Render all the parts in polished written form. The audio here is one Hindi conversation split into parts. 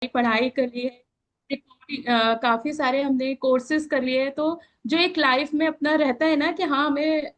पढ़ाई कर ली है, काफी सारे हमने कोर्सेज कर लिए हैं। तो जो एक लाइफ में अपना रहता है ना कि हाँ हमें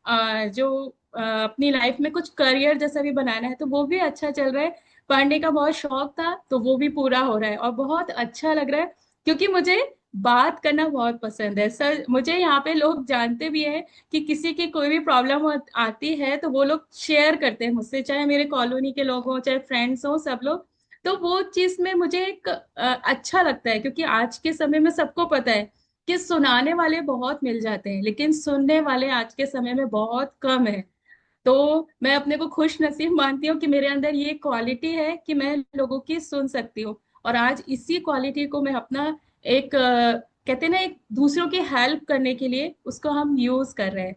अपनी लाइफ में कुछ करियर जैसा भी बनाना है, तो वो भी अच्छा चल रहा है। पढ़ने का बहुत शौक था तो वो भी पूरा हो रहा है और बहुत अच्छा लग रहा है, क्योंकि मुझे बात करना बहुत पसंद है सर। मुझे यहाँ पे लोग जानते भी हैं कि किसी की कोई भी प्रॉब्लम आती है तो वो लोग शेयर करते हैं मुझसे, चाहे मेरे कॉलोनी के लोग हों चाहे फ्रेंड्स हों, सब लोग। तो वो चीज में मुझे एक अच्छा लगता है, क्योंकि आज के समय में सबको पता है कि सुनाने वाले बहुत मिल जाते हैं लेकिन सुनने वाले आज के समय में बहुत कम है। तो मैं अपने को खुश नसीब मानती हूँ कि मेरे अंदर ये क्वालिटी है कि मैं लोगों की सुन सकती हूँ। और आज इसी क्वालिटी को मैं अपना एक कहते हैं ना, एक दूसरों की हेल्प करने के लिए उसको हम यूज कर रहे हैं।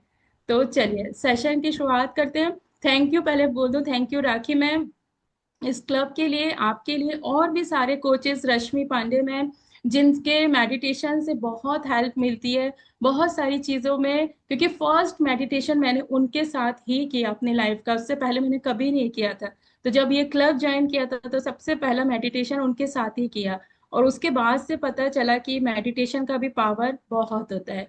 तो चलिए सेशन की शुरुआत करते हैं। थैंक यू, पहले बोल दूं थैंक यू राखी मैम इस क्लब के लिए, आपके लिए, और भी सारे कोचेस, रश्मि पांडे मैम, जिनके मेडिटेशन से बहुत हेल्प मिलती है बहुत सारी चीजों में। क्योंकि फर्स्ट मेडिटेशन मैंने उनके साथ ही किया अपनी लाइफ का, उससे पहले मैंने कभी नहीं किया था। तो जब ये क्लब ज्वाइन किया था तो सबसे पहला मेडिटेशन उनके साथ ही किया, और उसके बाद से पता चला कि मेडिटेशन का भी पावर बहुत होता है।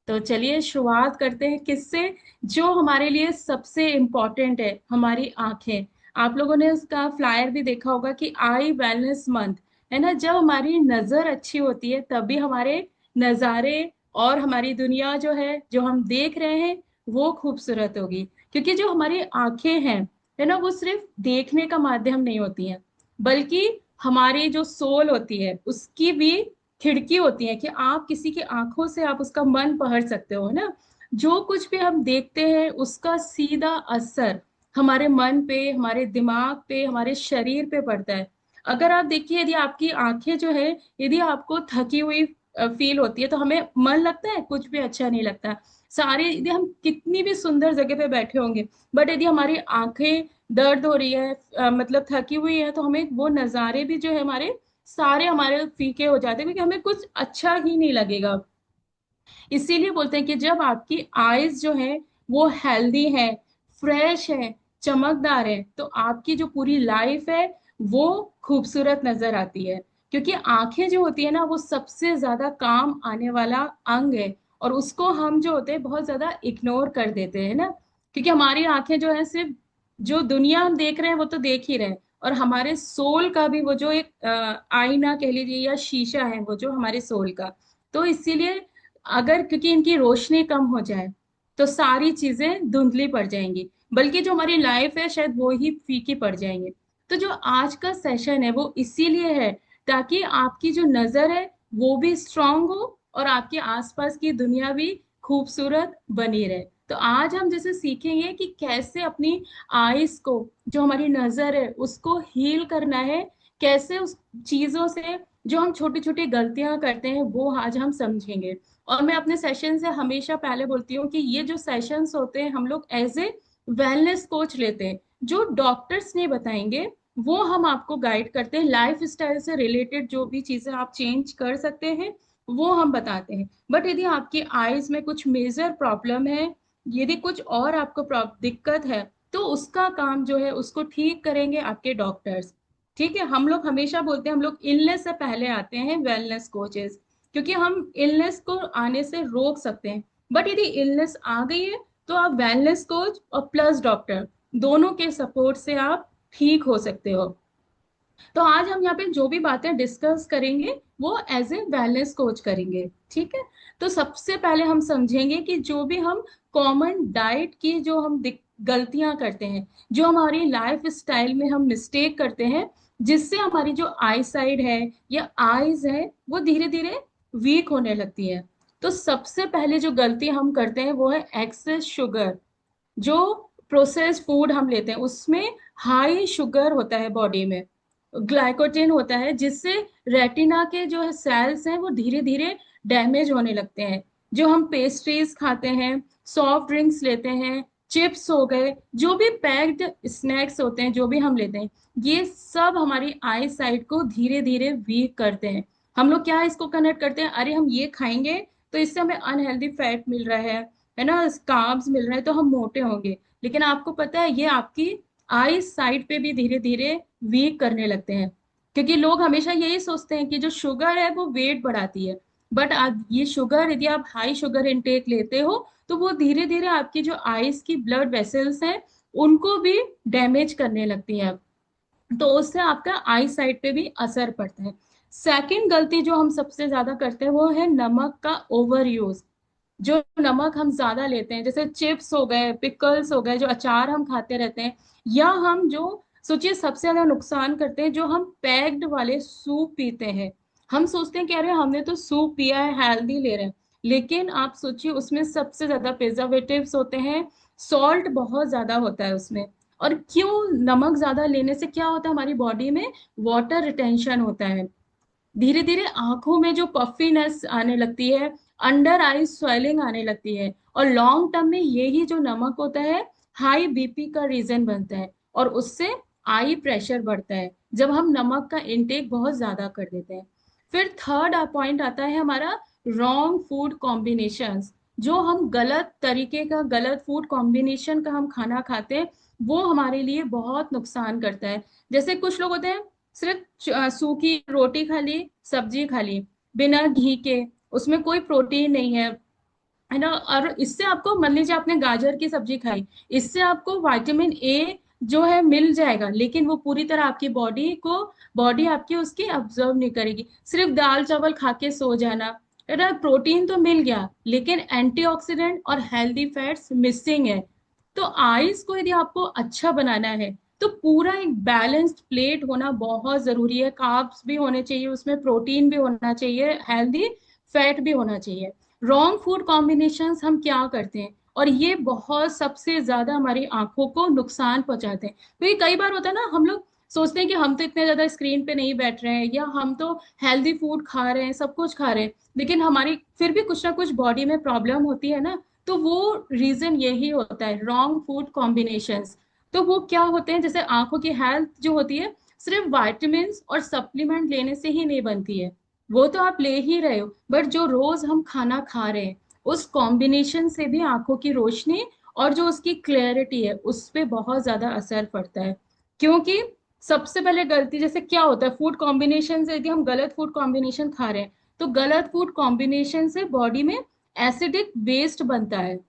तो चलिए शुरुआत करते हैं किससे, जो हमारे लिए सबसे इम्पोर्टेंट है, हमारी आंखें। आप लोगों ने उसका फ्लायर भी देखा होगा कि आई वेलनेस मंथ है ना। जब हमारी नजर अच्छी होती है तभी हमारे नजारे और हमारी दुनिया जो है, जो हम देख रहे हैं, वो खूबसूरत होगी। क्योंकि जो हमारी आंखें हैं है ना, वो सिर्फ देखने का माध्यम नहीं होती हैं, बल्कि हमारी जो सोल होती है उसकी भी खिड़की होती है, कि आप किसी की आंखों से आप उसका मन पढ़ सकते हो, है ना। जो कुछ भी हम देखते हैं उसका सीधा असर हमारे मन पे, हमारे दिमाग पे, हमारे शरीर पे पड़ता है। अगर आप देखिए, यदि आपकी आंखें जो है, यदि आपको थकी हुई फील होती है तो हमें मन लगता है, कुछ भी अच्छा नहीं लगता। सारे, यदि हम कितनी भी सुंदर जगह पे बैठे होंगे, बट यदि हमारी आंखें दर्द हो रही है, मतलब थकी हुई है, तो हमें वो नज़ारे भी जो है हमारे, सारे हमारे फीके हो जाते हैं, क्योंकि हमें कुछ अच्छा ही नहीं लगेगा। इसीलिए बोलते हैं कि जब आपकी आईज जो है वो हेल्दी है, फ्रेश है, चमकदार है, तो आपकी जो पूरी लाइफ है वो खूबसूरत नजर आती है। क्योंकि आंखें जो होती है ना, वो सबसे ज्यादा काम आने वाला अंग है, और उसको हम जो होते हैं बहुत ज्यादा इग्नोर कर देते हैं ना। क्योंकि हमारी आंखें जो है सिर्फ, जो दुनिया हम देख रहे हैं वो तो देख ही रहे हैं, और हमारे सोल का भी वो जो एक आईना कह लीजिए या शीशा है, वो जो हमारे सोल का। तो इसीलिए अगर, क्योंकि इनकी रोशनी कम हो जाए तो सारी चीजें धुंधली पड़ जाएंगी, बल्कि जो हमारी लाइफ है शायद वो ही फीकी पड़ जाएंगे। तो जो आज का सेशन है वो इसीलिए है, ताकि आपकी जो नजर है वो भी स्ट्रांग हो और आपके आसपास की दुनिया भी खूबसूरत बनी रहे। तो आज हम जैसे सीखेंगे कि कैसे अपनी आईज को, जो हमारी नजर है उसको हील करना है, कैसे उस चीजों से, जो हम छोटी छोटी गलतियां करते हैं, वो आज हम समझेंगे। और मैं अपने सेशन से हमेशा पहले बोलती हूँ कि ये जो सेशंस होते हैं हम लोग एज ए वेलनेस कोच लेते हैं। जो डॉक्टर्स नहीं बताएंगे वो हम आपको गाइड करते हैं, लाइफ स्टाइल से रिलेटेड जो भी चीजें आप चेंज कर सकते हैं वो हम बताते हैं। बट यदि आपकी आईज में कुछ मेजर प्रॉब्लम है, यदि कुछ और आपको दिक्कत है, तो उसका काम जो है उसको ठीक करेंगे आपके डॉक्टर्स। ठीक है, हम लोग हमेशा बोलते हैं हम लोग इलनेस से पहले आते हैं वेलनेस कोचेस, क्योंकि हम इलनेस को आने से रोक सकते हैं। बट यदि इलनेस आ गई है तो आप वेलनेस कोच और प्लस डॉक्टर दोनों के सपोर्ट से आप ठीक हो सकते हो। तो आज हम यहाँ पे जो भी बातें डिस्कस करेंगे वो एज ए वेलनेस कोच करेंगे, ठीक है। तो सबसे पहले हम समझेंगे कि जो भी हम कॉमन डाइट की जो हम गलतियां करते हैं, जो हमारी लाइफ स्टाइल में हम मिस्टेक करते हैं, जिससे हमारी जो आई साइड है या आईज है वो धीरे धीरे वीक होने लगती है। तो सबसे पहले जो गलती हम करते हैं वो है एक्सेस शुगर। जो प्रोसेस्ड फूड हम लेते हैं उसमें हाई शुगर होता है, बॉडी में ग्लाइकोजेन होता है, जिससे रेटिना के जो सेल्स हैं वो धीरे धीरे डैमेज होने लगते हैं। जो हम पेस्ट्रीज खाते हैं, सॉफ्ट ड्रिंक्स लेते हैं, चिप्स हो गए, जो भी पैक्ड स्नैक्स होते हैं जो भी हम लेते हैं, ये सब हमारी आई साइट को धीरे धीरे वीक करते हैं। हम लोग क्या इसको कनेक्ट करते हैं, अरे हम ये खाएंगे तो इससे हमें अनहेल्दी फैट मिल रहा है ना, कार्ब्स मिल रहे हैं तो हम मोटे होंगे। लेकिन आपको पता है ये आपकी आई साइट पे भी धीरे धीरे वीक करने लगते हैं। क्योंकि लोग हमेशा यही सोचते हैं कि जो शुगर है वो वेट बढ़ाती है, बट आज ये शुगर, यदि आप हाई शुगर इनटेक लेते हो तो वो धीरे धीरे आपकी जो आईज की ब्लड वेसल्स हैं उनको भी डैमेज करने लगती है, तो उससे आपका आई साइट पे भी असर पड़ता है। सेकंड गलती जो हम सबसे ज्यादा करते हैं वो है नमक का ओवर यूज। जो नमक हम ज्यादा लेते हैं, जैसे चिप्स हो गए, पिकल्स हो गए, जो अचार हम खाते रहते हैं, या हम जो, सोचिए सबसे ज्यादा नुकसान करते हैं जो हम पैक्ड वाले सूप पीते हैं। हम सोचते हैं कि अरे हमने तो सूप पिया है, हेल्दी ले रहे हैं, लेकिन आप सोचिए उसमें सबसे ज्यादा प्रिजर्वेटिव्स होते हैं, सॉल्ट बहुत ज्यादा होता है उसमें। और क्यों, नमक ज्यादा लेने से क्या होता है, हमारी बॉडी में वाटर रिटेंशन होता है, धीरे धीरे आंखों में जो पफीनेस आने लगती है, अंडर आई स्वेलिंग आने लगती है, और लॉन्ग टर्म में यही जो नमक होता है हाई बीपी का रीजन बनता है, और उससे आई प्रेशर बढ़ता है जब हम नमक का इंटेक बहुत ज्यादा कर देते हैं। फिर थर्ड पॉइंट आता है हमारा रॉन्ग फूड कॉम्बिनेशंस। जो हम गलत तरीके का, गलत फूड कॉम्बिनेशन का हम खाना खाते हैं, वो हमारे लिए बहुत नुकसान करता है। जैसे कुछ लोग होते हैं सिर्फ सूखी रोटी खा ली, सब्जी खा ली बिना घी के, उसमें कोई प्रोटीन नहीं है ना, और इससे आपको, मान लीजिए आपने गाजर की सब्जी खाई, इससे आपको विटामिन ए जो है मिल जाएगा, लेकिन वो पूरी तरह आपकी बॉडी आपकी उसकी ऑब्जर्व नहीं करेगी। सिर्फ दाल चावल खा के सो जाना, है ना, प्रोटीन तो मिल गया लेकिन एंटीऑक्सीडेंट और हेल्दी फैट्स मिसिंग है। तो आइज को यदि आपको अच्छा बनाना है तो पूरा एक बैलेंस्ड प्लेट होना बहुत जरूरी है, कार्ब्स भी होने चाहिए उसमें, प्रोटीन भी होना चाहिए, हेल्दी फैट भी होना चाहिए। रॉन्ग फूड कॉम्बिनेशंस हम क्या करते हैं, और ये बहुत सबसे ज्यादा हमारी आंखों को नुकसान पहुंचाते हैं, क्योंकि कई बार होता है ना, हम लोग सोचते हैं कि हम तो इतने ज्यादा स्क्रीन पे नहीं बैठ रहे हैं, या हम तो हेल्दी फूड खा रहे हैं, सब कुछ खा रहे हैं, लेकिन हमारी फिर भी कुछ ना कुछ बॉडी में प्रॉब्लम होती है ना। तो वो रीजन यही होता है, रॉन्ग फूड कॉम्बिनेशंस। तो वो क्या होते हैं, जैसे आंखों की हेल्थ जो होती है सिर्फ वाइटामिन और सप्लीमेंट लेने से ही नहीं बनती है, वो तो आप ले ही रहे हो, बट जो रोज हम खाना खा रहे हैं उस कॉम्बिनेशन से भी आंखों की रोशनी और जो उसकी क्लैरिटी है उस पे बहुत ज्यादा असर पड़ता है। क्योंकि सबसे पहले गलती, जैसे क्या होता है फूड कॉम्बिनेशन से, यदि हम गलत फूड कॉम्बिनेशन खा रहे हैं तो गलत फूड कॉम्बिनेशन से बॉडी में एसिडिक वेस्ट बनता है,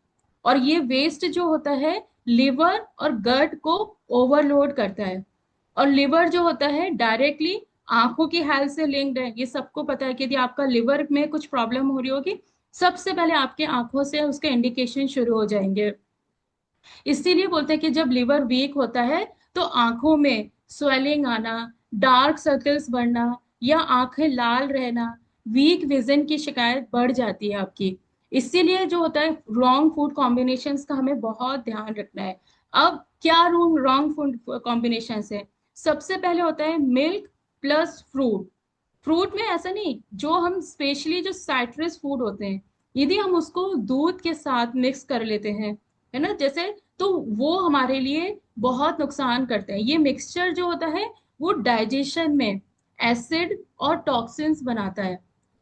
और ये वेस्ट जो होता है लिवर और गट को ओवरलोड करता है। और लिवर जो होता है डायरेक्टली आंखों की हेल्थ से लिंक्ड है, ये सबको पता है कि यदि आपका लिवर में कुछ प्रॉब्लम हो रही होगी, सबसे पहले आपके आंखों से उसके इंडिकेशन शुरू हो जाएंगे। इसीलिए बोलते हैं कि जब लिवर वीक होता है तो आंखों में स्वेलिंग आना, डार्क सर्कल्स बढ़ना, या आंखें लाल रहना, वीक विजन की शिकायत बढ़ जाती है आपकी। इसीलिए जो होता है रॉन्ग फूड कॉम्बिनेशंस का हमें बहुत ध्यान रखना है। अब क्या रॉन्ग फूड कॉम्बिनेशन है, सबसे पहले होता है मिल्क प्लस फ्रूट। फ्रूट में ऐसा नहीं, जो हम स्पेशली जो साइट्रस फूड होते हैं, यदि हम उसको दूध के साथ मिक्स कर लेते हैं, है ना, जैसे, तो वो हमारे लिए बहुत नुकसान करते हैं। ये मिक्सचर जो होता है वो डाइजेशन में एसिड और टॉक्सिन्स बनाता है।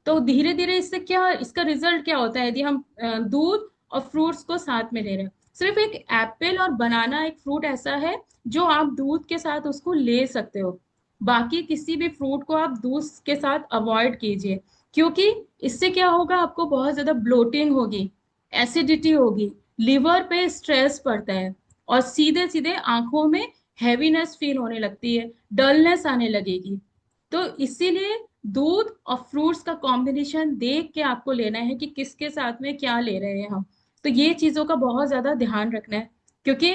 तो धीरे धीरे इससे क्या, इसका रिजल्ट क्या होता है, यदि हम दूध और फ्रूट्स को साथ में ले रहे हैं, सिर्फ एक एप्पल और बनाना एक फ्रूट ऐसा है जो आप दूध के साथ उसको ले सकते हो, बाकी किसी भी फ्रूट को आप दूध के साथ अवॉइड कीजिए। क्योंकि इससे क्या होगा, आपको बहुत ज्यादा ब्लोटिंग होगी, एसिडिटी होगी, लिवर पे स्ट्रेस पड़ता है, और सीधे सीधे आंखों में हैवीनेस फील होने लगती है, डलनेस आने लगेगी। तो इसीलिए दूध और फ्रूट्स का कॉम्बिनेशन देख के आपको लेना है कि किसके साथ में क्या ले रहे हैं हम। तो ये चीजों का बहुत ज्यादा ध्यान रखना है, क्योंकि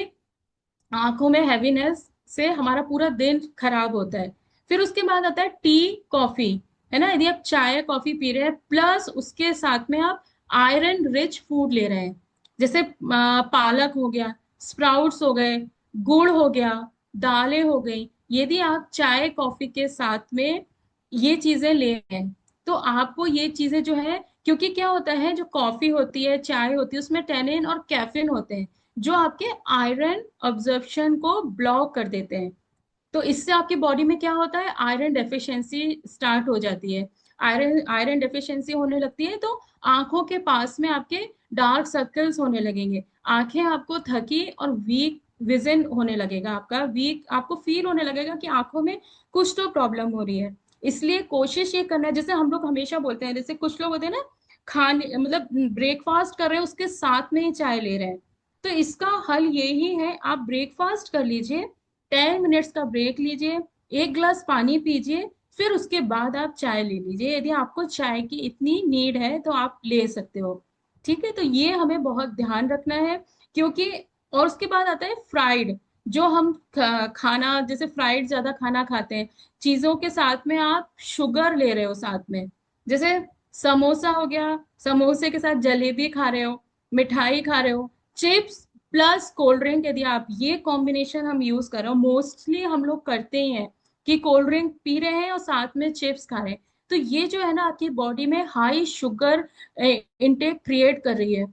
आंखों में हैवीनेस से हमारा पूरा दिन खराब होता है। फिर उसके बाद आता है टी, कॉफी, है ना, यदि आप चाय कॉफी पी रहे हैं प्लस उसके साथ में आप आयरन रिच फूड ले रहे हैं, जैसे पालक हो गया, स्प्राउट्स हो गए, गुड़ हो गया, दालें हो गई, यदि आप चाय कॉफी के साथ में ये चीजें ले रहे हैं तो आपको ये चीजें जो है, क्योंकि क्या होता है जो कॉफी होती है, चाय होती है, उसमें टेनिन और कैफीन होते हैं जो आपके आयरन अब्जॉर्प्शन को ब्लॉक कर देते हैं। तो इससे आपकी बॉडी में क्या होता है, आयरन डेफिशिएंसी स्टार्ट हो जाती है। आयरन आयरन डेफिशिएंसी होने लगती है तो आंखों के पास में आपके डार्क सर्कल्स होने लगेंगे, आंखें आपको थकी और वीक विजन होने लगेगा, आपका वीक आपको फील होने लगेगा कि आंखों में कुछ तो प्रॉब्लम हो रही है। इसलिए कोशिश ये करना है, जैसे हम लोग हमेशा बोलते हैं, जैसे कुछ लोग होते हैं ना, खाने मतलब ब्रेकफास्ट कर रहे हैं उसके साथ में ही चाय ले रहे हैं। तो इसका हल यही है, आप ब्रेकफास्ट कर लीजिए, 10 मिनट्स का ब्रेक लीजिए, एक गिलास पानी पीजिए, फिर उसके बाद आप चाय ले लीजिए। यदि आपको चाय की इतनी नीड है तो आप ले सकते हो। ठीक है, तो ये हमें बहुत ध्यान रखना है, क्योंकि और उसके बाद आता है फ्राइड, जो हम खाना जैसे फ्राइड ज्यादा खाना खाते हैं, चीजों के साथ में आप शुगर ले रहे हो साथ में, जैसे समोसा हो गया, समोसे के साथ जलेबी खा रहे हो, मिठाई खा रहे हो, चिप्स प्लस कोल्ड ड्रिंक, यदि आप ये कॉम्बिनेशन हम यूज कर रहे हो, मोस्टली हम लोग करते ही हैं कि कोल्ड ड्रिंक पी रहे हैं और साथ में चिप्स खा रहे हैं, तो ये जो है ना आपकी बॉडी में हाई शुगर इंटेक क्रिएट कर रही है।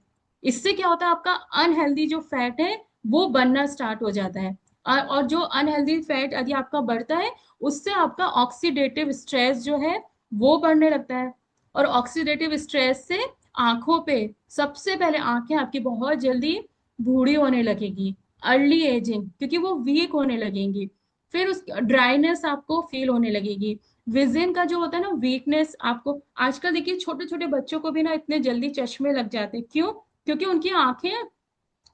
इससे क्या होता है, आपका अनहेल्दी जो फैट है वो बनना स्टार्ट हो जाता है। और जो अनहेल्दी फैट यदि आपका बढ़ता है, उससे आपका ऑक्सीडेटिव स्ट्रेस जो है वो बढ़ने लगता है। और ऑक्सीडेटिव स्ट्रेस से आंखों पे, सबसे पहले आंखें आपकी बहुत जल्दी बूढ़ी होने लगेगी, अर्ली एजिंग, क्योंकि वो वीक होने लगेंगी। फिर उस ड्राइनेस आपको फील होने लगेगी। विजन का जो होता है ना वीकनेस, आपको आजकल देखिए छोटे छोटे बच्चों को भी ना इतने जल्दी चश्मे लग जाते हैं, क्यों? क्योंकि उनकी आंखें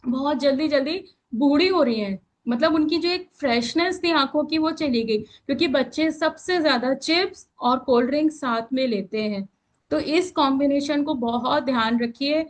बहुत जल्दी जल्दी बूढ़ी हो रही हैं। मतलब उनकी जो एक फ्रेशनेस थी आंखों की वो चली गई, क्योंकि बच्चे सबसे ज्यादा चिप्स और कोल्ड ड्रिंक साथ में लेते हैं। तो इस कॉम्बिनेशन को बहुत ध्यान रखिए।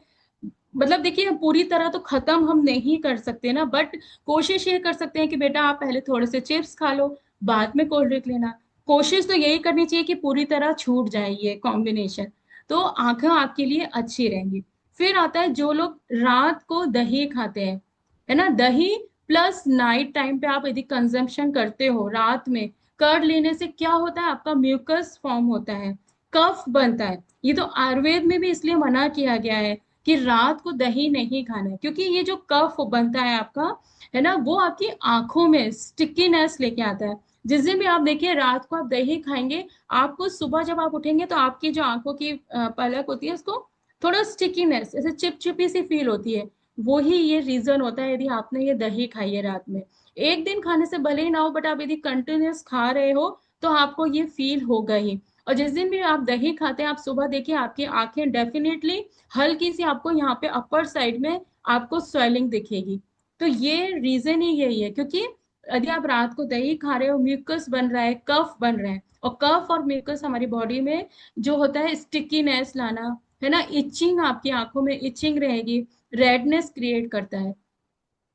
मतलब देखिए हम पूरी तरह तो खत्म हम नहीं कर सकते ना, बट कोशिश ये कर सकते हैं कि बेटा आप पहले थोड़े से चिप्स खा लो, बाद में कोल्ड ड्रिंक लेना। कोशिश तो यही करनी चाहिए कि पूरी तरह छूट जाए ये कॉम्बिनेशन, तो आंखें आपके लिए अच्छी रहेंगी। फिर आता है जो लोग रात को दही खाते हैं, है ना, दही प्लस नाइट टाइम पे आप यदि कंजम्पशन करते हो रात में, कर्ड लेने से क्या होता है, आपका म्यूकस फॉर्म होता है, कफ बनता है। ये तो आयुर्वेद में भी इसलिए मना किया गया है कि रात को दही नहीं खाना है, क्योंकि ये जो कफ बनता है आपका, है ना, वो आपकी आंखों में स्टिकीनेस लेके आता है। जिस दिन भी आप देखिए रात को आप दही खाएंगे, आपको सुबह जब आप उठेंगे तो आपकी जो आंखों की पलक होती है उसको थोड़ा स्टिकीनेस, ऐसे चिपचिपी सी फील होती है। वो ही ये रीजन होता है, यदि आपने ये दही खाई है रात में, एक दिन खाने से भले ही ना हो, बट आप यदि कंटिन्यूस खा रहे हो तो आपको ये फील होगा ही। और जिस दिन भी आप दही खाते हैं, आप सुबह देखिए आपकी आंखें डेफिनेटली हल्की सी, आपको यहाँ पे अपर साइड में आपको स्वेलिंग दिखेगी। तो ये रीजन ही यही है, क्योंकि यदि आप रात को दही खा रहे हो, म्यूकस बन रहा है, कफ बन रहा है, और कफ और म्यूकस हमारी बॉडी में जो होता है स्टिकीनेस लाना, है ना, इचिंग, आपकी आंखों में इचिंग रहेगी, रेडनेस क्रिएट करता है।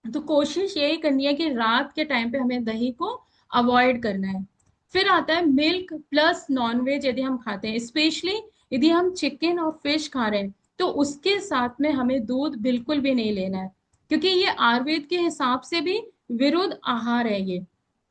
तो कोशिश यही करनी है कि रात के टाइम पे हमें दही को अवॉइड करना है। फिर आता है मिल्क प्लस नॉनवेज, यदि हम खाते हैं, स्पेशली यदि हम चिकन और फिश खा रहे हैं, तो उसके साथ में हमें दूध बिल्कुल भी नहीं लेना है, क्योंकि ये आयुर्वेद के हिसाब से भी विरुद्ध आहार है ये,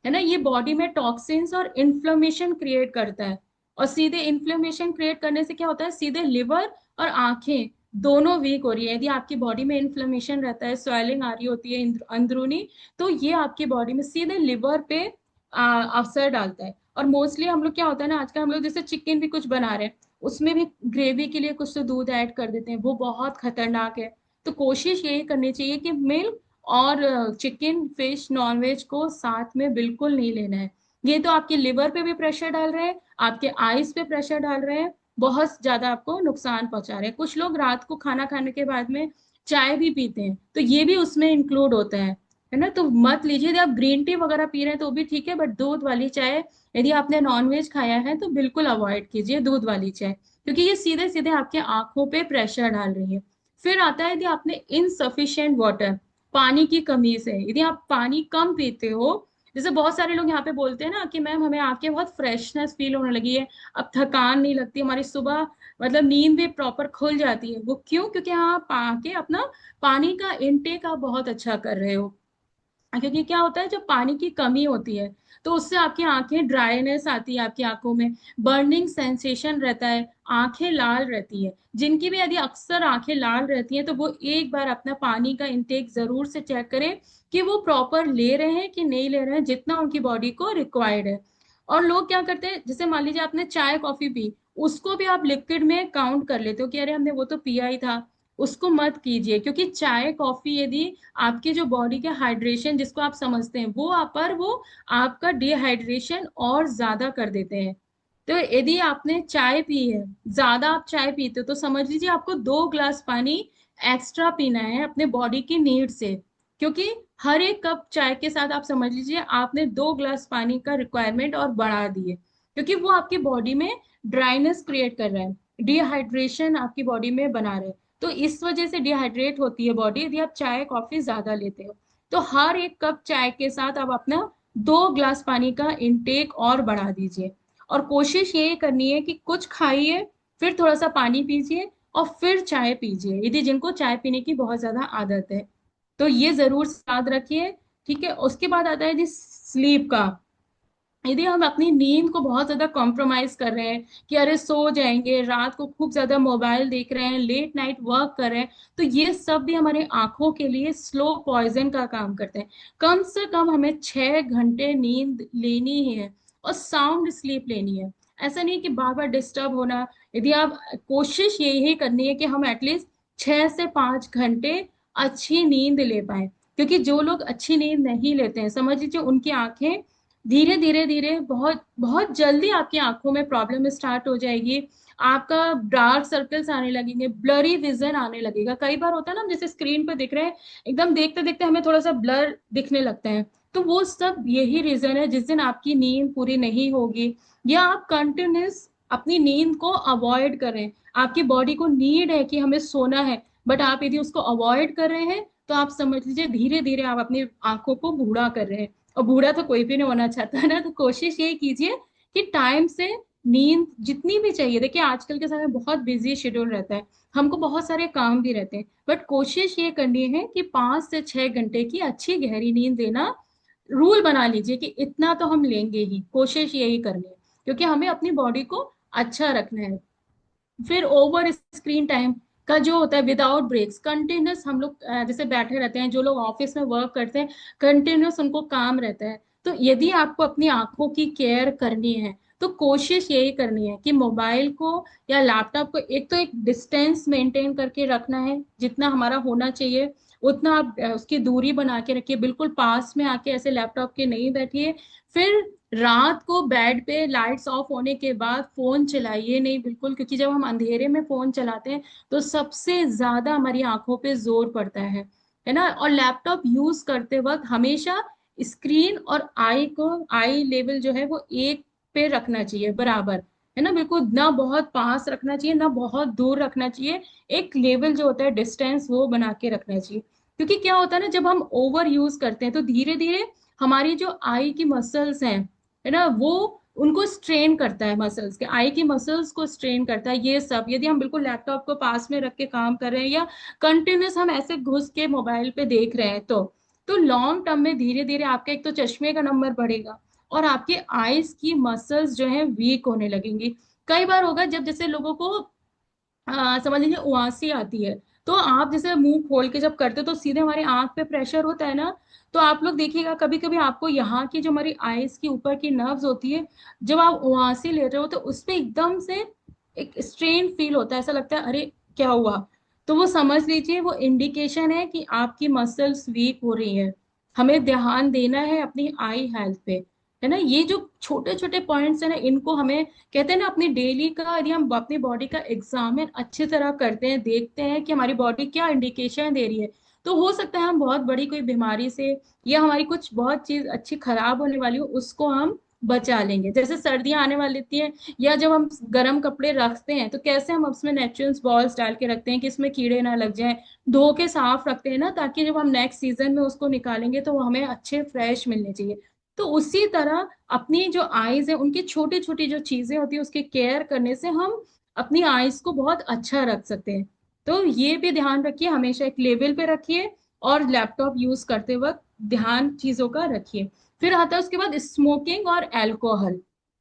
है ना। ये बॉडी में टॉक्सिन्स और इन्फ्लेमेशन क्रिएट करता है, और सीधे इन्फ्लेमेशन क्रिएट करने से क्या होता है, सीधे लिवर और आंखें दोनों वीक हो रही है। यदि आपकी बॉडी में इन्फ्लेमेशन रहता है, स्वेलिंग आ रही होती है अंदरूनी, तो ये आपकी बॉडी में सीधे लिवर पे असर डालता है। और मोस्टली हम लोग क्या होता है ना, आजकल हम लोग जैसे चिकन भी कुछ बना रहे हैं, उसमें भी ग्रेवी के लिए कुछ तो दूध ऐड कर देते हैं, वो बहुत खतरनाक है। तो कोशिश यही करनी चाहिए कि मिल्क और चिकन फिश नॉनवेज को साथ में बिल्कुल नहीं लेना है। ये तो आपके लिवर पे भी प्रेशर डाल रहे हैं, आपके आईज पे प्रेशर डाल रहे हैं, बहुत ज्यादा आपको नुकसान पहुंचा रहे हैं। कुछ लोग रात को खाना खाने के बाद में चाय भी पीते हैं, तो ये भी उसमें इंक्लूड होता है ना। तो मत लीजिए, यदि आप ग्रीन टी वगैरह पी रहे हैं तो भी ठीक है, बट दूध वाली चाय, यदि आपने नॉनवेज खाया है तो बिल्कुल अवॉइड कीजिए दूध वाली चाय, क्योंकि ये सीधे सीधे आपके आंखों पे प्रेशर डाल रही है। फिर आता है यदि आपने इनसफिशियंट वाटर, पानी की कमी से, यदि आप पानी कम पीते हो, जैसे बहुत सारे लोग यहाँ पे बोलते हैं ना कि मैम हमें आके बहुत फ्रेशनेस फील होने लगी है, अब थकान नहीं लगती हमारी सुबह, मतलब नींद भी प्रॉपर खुल जाती है। वो क्यों? क्योंकि आप आके अपना पानी का इनटेक आप बहुत अच्छा कर रहे हो। क्योंकि क्या होता है, जब पानी की कमी होती है तो उससे आपकी आंखें, ड्राइनेस आती है आपकी आंखों में, बर्निंग सेंसेशन रहता है, आंखें लाल रहती है। जिनकी भी यदि अक्सर आंखें लाल रहती हैं तो वो एक बार अपना पानी का इंटेक जरूर से चेक करें कि वो प्रॉपर ले रहे हैं कि नहीं ले रहे हैं, जितना उनकी बॉडी को रिक्वायर्ड है। और लोग क्या करते हैं, जैसे मान लीजिए आपने चाय कॉफी पी, उसको भी आप लिक्विड में काउंट कर लेते हो कि अरे हमने वो तो पिया ही था, उसको मत कीजिए, क्योंकि चाय कॉफी यदि आपकी जो बॉडी के हाइड्रेशन जिसको आप समझते हैं वो आप पर वो आपका डिहाइड्रेशन और ज्यादा कर देते हैं। तो यदि आपने चाय पी है, ज्यादा आप चाय पीते हो, तो समझ लीजिए आपको 2 ग्लास पानी एक्स्ट्रा पीना है अपने बॉडी की नीड से। क्योंकि हर एक कप चाय के साथ आप समझ लीजिए आपने 2 ग्लास पानी का रिक्वायरमेंट और बढ़ा दिए, क्योंकि वो आपकी बॉडी में ड्राइनेस क्रिएट कर रहा है, डिहाइड्रेशन आपकी बॉडी में बना रहा है। तो इस वजह से डिहाइड्रेट होती है बॉडी यदि आप चाय कॉफी ज्यादा लेते हो। तो हर एक कप चाय के साथ आप अपना 2 ग्लास पानी का इंटेक और बढ़ा दीजिए। और कोशिश ये करनी है कि कुछ खाइए, फिर थोड़ा सा पानी पीजिए, और फिर चाय पीजिए यदि जिनको चाय पीने की बहुत ज्यादा आदत है। तो ये जरूर याद रखिए। ठीक है, उसके बाद आता है जी स्लीप का। यदि हम अपनी नींद को बहुत ज्यादा कॉम्प्रोमाइज कर रहे हैं कि अरे सो जाएंगे, रात को खूब ज्यादा मोबाइल देख रहे हैं, लेट नाइट वर्क कर रहे हैं, तो ये सब भी हमारे आंखों के लिए स्लो पॉइजन का काम करते हैं। कम से कम हमें 6 घंटे नींद लेनी ही है, और साउंड स्लीप लेनी है। ऐसा नहीं कि बार बार डिस्टर्ब होना। यदि आप, कोशिश यही करनी है कि हम एटलीस्ट 6 से 5 घंटे अच्छी नींद ले पाए। क्योंकि जो लोग अच्छी नींद नहीं लेते हैं, समझ लीजिए उनकी आंखें धीरे धीरे धीरे बहुत बहुत जल्दी आपकी आंखों में प्रॉब्लम स्टार्ट हो जाएगी। आपका डार्क सर्कल्स आने लगेंगे, ब्लरी विजन आने लगेगा। कई बार होता है ना, हम जैसे स्क्रीन पे दिख रहे हैं, एकदम देखते देखते हमें थोड़ा सा ब्लर दिखने लगता है। तो वो सब यही रीजन है जिस दिन आपकी नींद पूरी नहीं होगी, या आप कंटिन्यूस अपनी नींद को अवॉइड करें। आपकी बॉडी को नीड है कि हमें सोना है, बट आप यदि उसको अवॉइड कर रहे हैं, तो आप समझ लीजिए धीरे धीरे आप अपनी आंखों को बूढ़ा कर रहे हैं। और बूढ़ा तो कोई भी नहीं होना चाहता है ना। तो कोशिश यही कीजिए कि टाइम से नींद जितनी भी चाहिए। देखिए आजकल के समय बहुत बिजी शेड्यूल रहता है, हमको बहुत सारे काम भी रहते हैं, बट कोशिश ये करनी है कि 5 से 6 घंटे की अच्छी गहरी नींद लेना रूल बना लीजिए कि इतना तो हम लेंगे ही। कोशिश यही करनी है, क्योंकि हमें अपनी बॉडी को अच्छा रखना है। फिर ओवर स्क्रीन टाइम का जो होता है, विदाउट ब्रेक्स कंटिन्यूस हम लोग जैसे बैठे रहते हैं, जो लोग ऑफिस में वर्क करते हैं, कंटिन्यूस उनको काम रहता है। तो यदि आपको अपनी आंखों की केयर करनी है, तो कोशिश यही करनी है कि मोबाइल को या लैपटॉप को एक तो एक डिस्टेंस मेंटेन करके रखना है, जितना हमारा होना चाहिए उतना आप उसकी दूरी बना के रखिए। बिल्कुल पास में आके ऐसे लैपटॉप के नहीं बैठिए। फिर रात को बेड पे लाइट्स ऑफ होने के बाद फोन चलाइए नहीं बिल्कुल, क्योंकि जब हम अंधेरे में फोन चलाते हैं तो सबसे ज्यादा हमारी आंखों पे जोर पड़ता है ना। और लैपटॉप यूज करते वक्त हमेशा स्क्रीन और आई को, आई लेवल जो है वो एक पे रखना चाहिए बराबर, है ना। बिल्कुल ना बहुत पास रखना चाहिए ना बहुत दूर रखना चाहिए। एक लेवल जो होता है डिस्टेंस वो बना के रखना चाहिए। क्योंकि क्या होता है ना, जब हम ओवर यूज करते हैं तो धीरे धीरे हमारी जो आई की मसल्स हैं, है ना, वो उनको स्ट्रेन करता है, मसल्स के आई की मसल्स को स्ट्रेन करता है। ये सब यदि हम बिल्कुल लैपटॉप को पास में रख के काम कर रहे हैं, या कंटिन्यूस हम ऐसे घुस के मोबाइल पे देख रहे हैं, तो लॉन्ग टर्म में धीरे धीरे आपका एक तो चश्मे का नंबर बढ़ेगा, और आपके आईज की मसल्स जो है वीक होने लगेंगी। कई बार होगा जब जैसे लोगों को समझ लीजिए उआसी आती है, तो आप जैसे मुंह खोल के जब करते हो तो सीधे हमारी आंख पे प्रेशर होता है ना। तो आप लोग देखिएगा कभी कभी आपको यहाँ की जो हमारी आईज की ऊपर की नर्व्स होती है, जब आप उआसी ले रहे हो तो उस पे एकदम से एक स्ट्रेन फील होता है, ऐसा लगता है अरे क्या हुआ। तो वो समझ लीजिए वो इंडिकेशन है कि आपकी मसल्स वीक हो रही है। हमें ध्यान देना है अपनी आई हेल्थ पे, है ना। ये जो छोटे छोटे पॉइंट्स है ना, इनको हमें, कहते हैं ना, अपनी डेली का यदि हम अपनी बॉडी का एग्जामिन अच्छी तरह करते हैं, देखते हैं कि हमारी बॉडी क्या इंडिकेशन दे रही है, तो हो सकता है हम बहुत बड़ी कोई बीमारी से, या हमारी कुछ बहुत चीज अच्छी खराब होने वाली हो, उसको हम बचा लेंगे। जैसे सर्दियां आने वाली होती हैं, या जब हम गर्म कपड़े रखते हैं तो कैसे हम उसमें नेचुरल बॉल्स डाल के रखते हैं कि इसमें कीड़े ना लग जाएं, धो के साफ रखते हैं ना, ताकि जब हम नेक्स्ट सीजन में उसको निकालेंगे तो वो हमें अच्छे फ्रेश मिलने चाहिए। तो उसी तरह अपनी जो आईज है, उनकी छोटी छोटी जो चीजें होती है उसकी केयर करने से हम अपनी आईज को बहुत अच्छा रख सकते हैं। तो ये भी ध्यान रखिए, हमेशा एक लेवल पे रखिए, और लैपटॉप यूज करते वक्त ध्यान चीजों का रखिए। फिर आता है उसके बाद स्मोकिंग और अल्कोहल।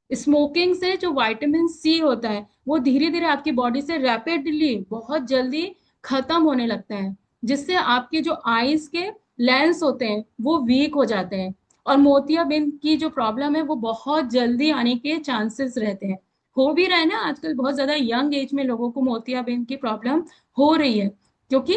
स्मोकिंग से जो विटामिन सी होता है वो धीरे धीरे आपकी बॉडी से रैपिडली बहुत जल्दी खत्म होने लगता है, जिससे आपके जो आईज के लेंस होते हैं वो वीक हो जाते हैं, और मोतियाबिंद की जो प्रॉब्लम है वो बहुत जल्दी आने के चांसेस रहते हैं। हो भी रहा है ना, आजकल बहुत ज्यादा यंग एज में लोगों को मोतियाबिंद की प्रॉब्लम हो रही है। क्योंकि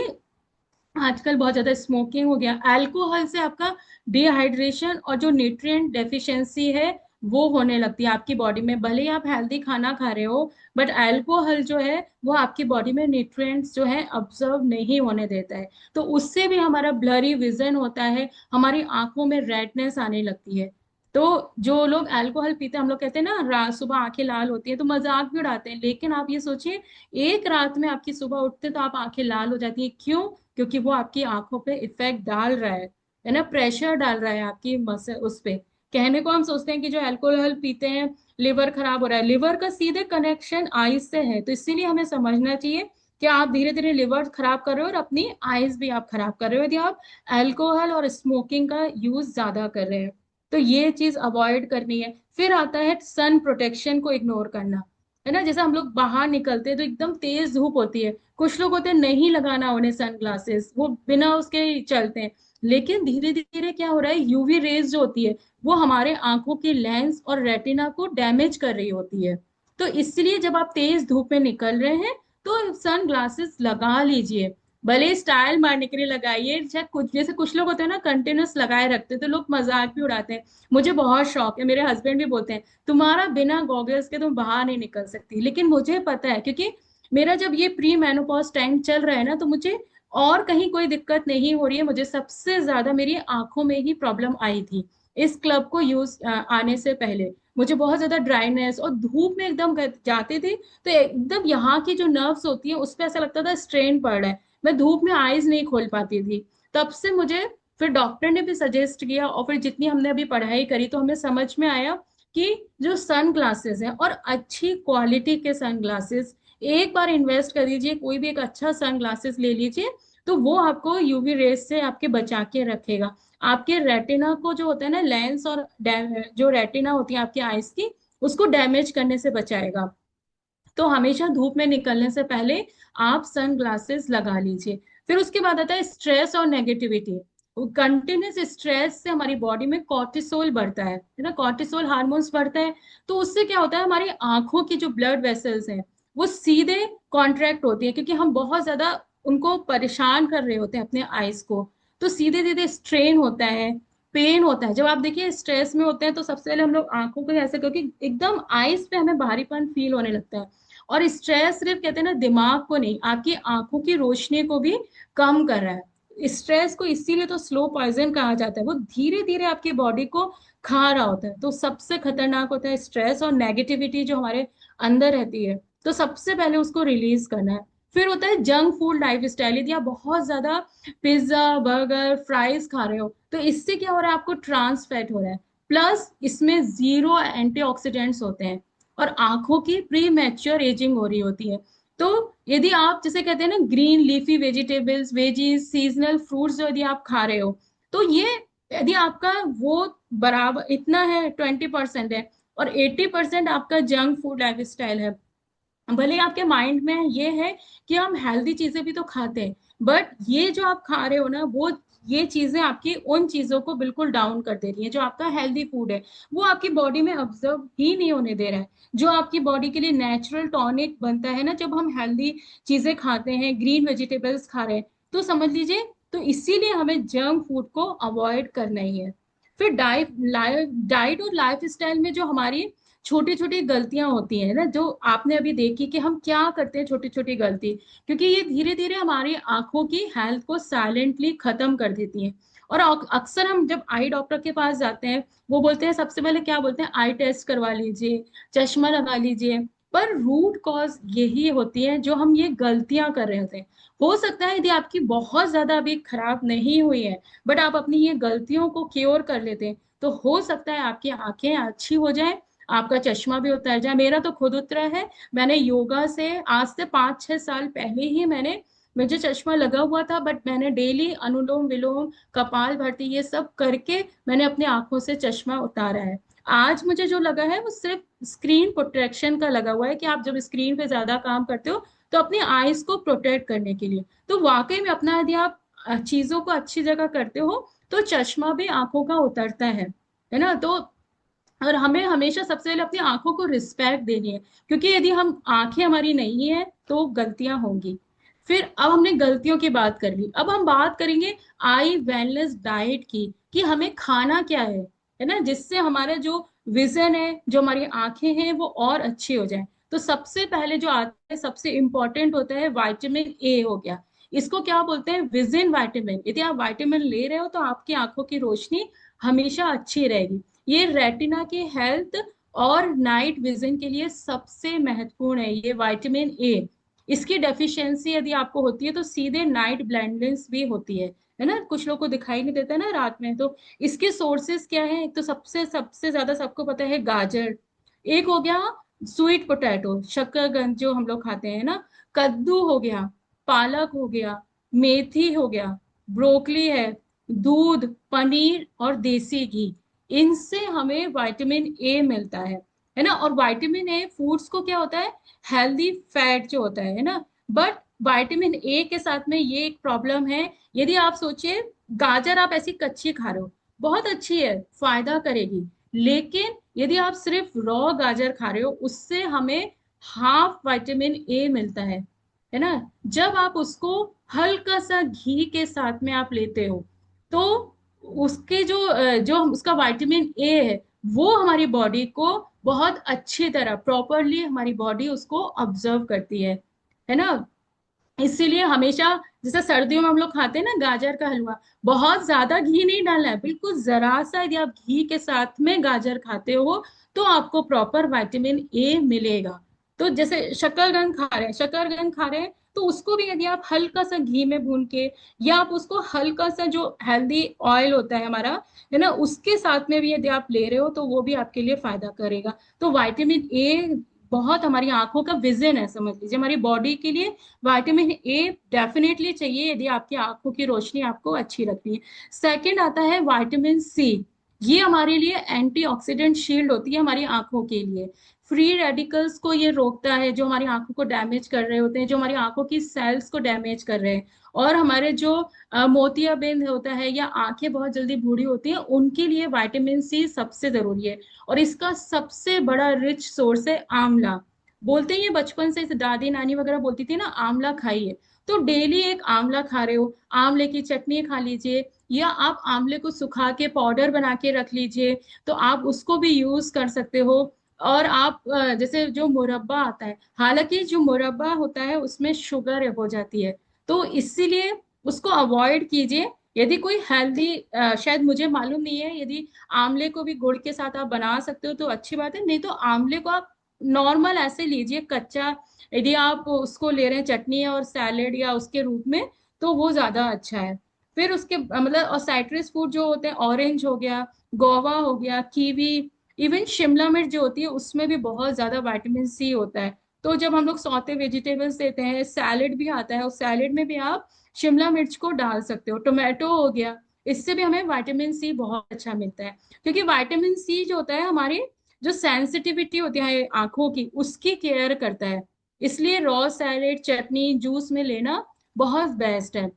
आजकल बहुत ज्यादा स्मोकिंग हो गया, अल्कोहल से आपका डिहाइड्रेशन और जो न्यूट्रिएंट डेफिशिएंसी है वो होने लगती है आपकी बॉडी में। भले ही आप हेल्दी खाना खा रहे हो, बट अल्कोहल जो है वो आपकी बॉडी में न्यूट्रिएंट्स जो है ऑब्जर्व नहीं होने देता है। तो उससे भी हमारा ब्लरी विजन होता है, हमारी आंखों में रेडनेस आने लगती है। तो जो लोग अल्कोहल पीते हैं, हम लोग कहते हैं ना सुबह आंखें लाल होती है, तो मजाक भी उड़ाते हैं, लेकिन आप ये सोचिए एक रात में आपकी सुबह उठते तो आप आंखें लाल हो जाती है। क्यों? क्योंकि वो आपकी आंखों पे इफेक्ट डाल रहा है ना, प्रेशर डाल रहा है आपकी मसल उस पे। कहने को हम सोचते हैं कि जो अल्कोहल पीते हैं लिवर खराब हो रहा है, लिवर का सीधे कनेक्शन आईज से है। तो इसीलिए हमें समझना चाहिए कि आप धीरे धीरे लिवर खराब कर रहे हो और अपनी आईज भी आप खराब कर रहे हो यदि आप अल्कोहल और स्मोकिंग का यूज ज्यादा कर रहे हैं। तो ये चीज अवॉइड करनी है। फिर आता है सन प्रोटेक्शन को इग्नोर करना, है ना। जैसे हम लोग बाहर निकलते हैं तो एकदम तेज धूप होती है, कुछ लोग होते हैं नहीं लगाना उन्हें सन ग्लासेस, वो बिना उसके ही चलते हैं। लेकिन धीरे धीरे क्या हो रहा है, यूवी रेज जो होती है वो हमारे आंखों के लेंस और रेटिना को डैमेज कर रही होती है। तो इसलिए जब आप तेज धूप में निकल रहे हैं तो सन ग्लासेस लगा लीजिए। भले स्टाइल मारने के लिए लगाइए, चाहे कुछ, जैसे कुछ लोग होते हैं ना कंटिन्यूस लगाए रखते हैं, तो लोग मजाक भी उड़ाते हैं। मुझे बहुत शौक है, मेरे हस्बैंड भी बोलते हैं तुम्हारा बिना गॉगल्स के तुम बाहर नहीं निकल सकती। लेकिन मुझे पता है, क्योंकि मेरा जब ये प्री मेनोपॉज टाइम चल रहा है ना, तो मुझे और कहीं कोई दिक्कत नहीं हो रही है। मुझे सबसे ज्यादा मेरी आंखों में ही प्रॉब्लम आई थी इस क्लब को यूज आने से पहले। मुझे बहुत ज्यादा ड्राइनेस और धूप में एकदम जाते थे तो एकदम यहाँ की जो नर्व्स होती है उस पर ऐसा लगता था स्ट्रेन पड़ रहा है, मैं धूप में आईज नहीं खोल पाती थी। तब से मुझे फिर डॉक्टर ने भी सजेस्ट किया, और फिर जितनी हमने अभी पढ़ाई करी तो हमें समझ में आया कि जो सन ग्लासेस हैं और अच्छी क्वालिटी के सन ग्लासेस, एक बार इन्वेस्ट कर दीजिए, कोई भी एक अच्छा सन ग्लासेस ले लीजिए, तो वो आपको यूवी रेस से आपके बचा के रखेगा। आपके रेटिना को जो होता है ना लेंस और जो रेटिना होती है आपकी आईज की, उसको डैमेज करने से बचाएगा। तो हमेशा धूप में निकलने से पहले आप सन ग्लासेस लगा लीजिए। फिर उसके बाद आता है स्ट्रेस और नेगेटिविटी। कंटिन्यूस स्ट्रेस से हमारी बॉडी में कॉर्टिसोल बढ़ता है ना, कॉर्टिसोल हार्मोन्स बढ़ता है। तो उससे क्या होता है, हमारी आंखों की जो ब्लड वेसल्स हैं वो सीधे कॉन्ट्रैक्ट होती है, क्योंकि हम बहुत ज्यादा उनको परेशान कर रहे होते हैं अपने आईज को। तो सीधे सीधे स्ट्रेन होता है, पेन होता है। जब आप देखिए स्ट्रेस में होते हैं तो सबसे पहले हम लोग आंखों को ऐसे, क्योंकि एकदम आईज पे हमें भारीपन फील होने लगता है। और स्ट्रेस सिर्फ कहते हैं ना दिमाग को नहीं, आपकी आंखों की रोशनी को भी कम कर रहा है। स्ट्रेस को इसीलिए तो स्लो पॉइजन कहा जाता है, वो धीरे धीरे आपकी बॉडी को खा रहा होता है। तो सबसे खतरनाक होता है स्ट्रेस और नेगेटिविटी जो हमारे अंदर रहती है, तो सबसे पहले उसको रिलीज करना है। फिर होता है जंक फूड लाइफ स्टाइल। यदि आप बहुत ज्यादा पिज्जा बर्गर फ्राइज खा रहे हो तो इससे क्या हो रहा है, आपको ट्रांस फैट हो रहा है, प्लस इसमें जीरो एंटीऑक्सीडेंट्स होते हैं और आंखों की प्री मैच्योर एजिंग हो रही होती है। तो यदि आप जैसे कहते हैं ना green leafy vegetables veggies seasonal fruits जो यदि आप खा रहे हो, तो ये यदि आपका वो बराबर इतना है 20% है और 80% आपका जंक फूड लाइफ स्टाइल है। भले ही आपके माइंड में ये है कि हम हेल्दी चीजें भी तो खाते हैं, बट ये जो आप खा रहे हो ना वो ये चीजें आपकी उन चीजों को बिल्कुल डाउन कर दे रही है। जो आपका हेल्दी फूड है वो आपकी बॉडी में ऑब्जर्व ही नहीं होने दे रहा है। जो आपकी बॉडी के लिए नेचुरल टॉनिक बनता है ना जब हम हेल्दी चीजें खाते हैं, ग्रीन वेजिटेबल्स खा रहे हैं, तो समझ लीजिए, तो इसीलिए हमें जंक फूड को अवॉइड करना ही है। फिर डाइट और लाइफ स्टाइल में जो हमारी छोटी छोटी गलतियां होती हैं ना, जो आपने अभी देखी कि हम क्या करते हैं छोटी छोटी गलती, क्योंकि ये धीरे धीरे हमारी आंखों की हेल्थ को साइलेंटली खत्म कर देती हैं। और अक्सर हम जब आई डॉक्टर के पास जाते हैं, वो बोलते हैं सबसे पहले क्या बोलते हैं, आई टेस्ट करवा लीजिए, चश्मा लगा लीजिए। पर रूट कॉज यही होती है जो हम ये गलतियां कर रहे होते हैं। हो सकता है यदि आपकी बहुत ज्यादा अभी खराब नहीं हुई है, बट आप अपनी ये गलतियों को क्योर कर लेते हैं, तो हो सकता है आपकी आंखें अच्छी हो जाए, आपका चश्मा भी उतर जाए। मेरा तो खुद उतरा है। मैंने योगा से आज से 5-6 साल पहले ही मुझे चश्मा लगा हुआ था, बट मैंने डेली अनुलोम विलोम कपाल भाती ये सब करके मैंने अपनी आंखों से चश्मा उतारा है। आज मुझे जो लगा है वो सिर्फ स्क्रीन प्रोटेक्शन का लगा हुआ है, कि आप जब स्क्रीन पे ज्यादा काम करते हो तो अपनी आईज को प्रोटेक्ट करने के लिए। तो वाकई में अपना यदि आप चीजों को अच्छी जगह करते हो तो चश्मा भी आंखों का उतरता है ना। तो और हमें हमेशा सबसे पहले अपनी आंखों को रिस्पेक्ट देनी है, क्योंकि यदि हम आंखें हमारी नहीं है तो गलतियां होंगी। फिर अब हमने गलतियों की बात कर ली, अब हम बात करेंगे आई वेलनेस डाइट की, कि हमें खाना क्या है ना, जिससे हमारा जो विजन है, जो हमारी आंखें हैं, वो और अच्छी हो जाए। तो सबसे पहले जो आता है, सबसे इंपॉर्टेंट होता है विटामिन ए हो गया। इसको क्या बोलते हैं, विजन विटामिन। यदि आप विटामिन ले रहे हो तो आपकी आंखों की रोशनी हमेशा अच्छी रहेगी। ये रेटिना की हेल्थ और नाइट विजन के लिए सबसे महत्वपूर्ण है, ये विटामिन ए। इसकी डेफिशिएंसी यदि आपको होती है तो सीधे नाइट ब्लाइंडनेस भी होती है ना, कुछ लोग को दिखाई नहीं देता ना रात में। तो इसके सोर्सेस क्या है, एक तो सबसे सबसे ज्यादा सबको पता है गाजर, एक हो गया स्वीट पोटैटो, शकरकंद जो हम लोग खाते हैं ना, कद्दू हो गया, पालक हो गया, मेथी हो गया, ब्रोकली है, दूध, पनीर और देसी घी। इनसे हमें विटामिन ए मिलता है ना। और विटामिन ए फूड्स को क्या होता है, हेल्दी फैट जो होता है ना। बट विटामिन ए के साथ में ये एक प्रॉब्लम है, यदि आप सोचिए गाजर आप ऐसी कच्ची खा रहे हो, बहुत अच्छी है, फायदा करेगी, लेकिन यदि आप सिर्फ रॉ गाजर खा रहे हो, उससे हमें हाफ विटामिन ए मिलता है ना। जब आप उसको हल्का सा घी के साथ में आप लेते हो, तो उसके जो उसका विटामिन ए है, वो हमारी बॉडी को बहुत अच्छी तरह प्रॉपरली हमारी बॉडी उसको ऑब्जर्व करती है ना। इसीलिए हमेशा, जैसे सर्दियों में हम लोग खाते हैं ना गाजर का हलवा, बहुत ज्यादा घी नहीं डालना है, बिल्कुल जरा सा यदि आप घी के साथ में गाजर खाते हो तो आपको प्रॉपर विटामिन ए मिलेगा। तो जैसे शकरकंद खा रहे हैं तो उसको भी यदि आप हल्का सा घी में भून के, या आप उसको हल्का सा जो हेल्दी ऑयल होता है हमारा, है ना, उसके साथ में भी यदि आप ले रहे हो तो वो भी आपके लिए फायदा करेगा। तो विटामिन ए बहुत हमारी आंखों का विजन है, समझ लीजिए, हमारी बॉडी के लिए विटामिन ए डेफिनेटली चाहिए यदि आपकी आंखों की रोशनी आपको अच्छी रखनी है। सेकंड आता है विटामिन सी। ये हमारे लिए एंटीऑक्सीडेंट शील्ड होती है हमारी आंखों के लिए। फ्री रेडिकल्स को ये रोकता है जो हमारी आंखों को डैमेज कर रहे होते हैं, जो हमारी आंखों की सेल्स को डैमेज कर रहे हैं। और हमारे जो मोतियाबिंद होता है या आंखें बहुत जल्दी बूढ़ी होती हैं, उनके लिए विटामिन सी सबसे जरूरी है। और इसका सबसे बड़ा रिच सोर्स है आंवला। बोलते ही हैं, बचपन से इसे दादी नानी वगैरह बोलती थी ना, आंवला खाइए। तो डेली एक आंवला खा रहे हो, आंवले की चटनी खा लीजिए, या आप आंवले को सुखा के पाउडर बना के रख लीजिए, तो आप उसको भी यूज कर सकते हो। और आप जैसे जो मुरब्बा आता है, हालांकि जो मुरब्बा होता है उसमें शुगर हो जाती है, तो इसीलिए उसको अवॉइड कीजिए। यदि कोई हेल्दी, शायद मुझे मालूम नहीं है, यदि आंवले को भी गुड़ के साथ आप बना सकते हो तो अच्छी बात है, नहीं तो आंवले को आप नॉर्मल ऐसे लीजिए कच्चा। यदि आप उसको ले रहे हैं चटनी और सैलेड या उसके रूप में, तो वो ज्यादा अच्छा है। फिर उसके मतलब, और साइट्रस फूड जो होते हैं, ऑरेंज हो गया, गोवा हो गया, कीवी, इवन शिमला मिर्च जो होती है उसमें भी बहुत ज्यादा विटामिन सी होता है। तो जब हम लोग सौते वेजिटेबल्स देते हैं, सैलेड भी आता है, उस सैलेड में भी आप शिमला मिर्च को डाल सकते हो, टोमेटो हो गया, इससे भी हमें विटामिन सी बहुत अच्छा मिलता है। क्योंकि विटामिन सी जो होता है हमारी जो सेंसिटिविटी होती है आंखों की, उसकी केयर करता है। इसलिए रॉ सैलेड, चटनी, जूस में लेना बहुत बेस्ट है।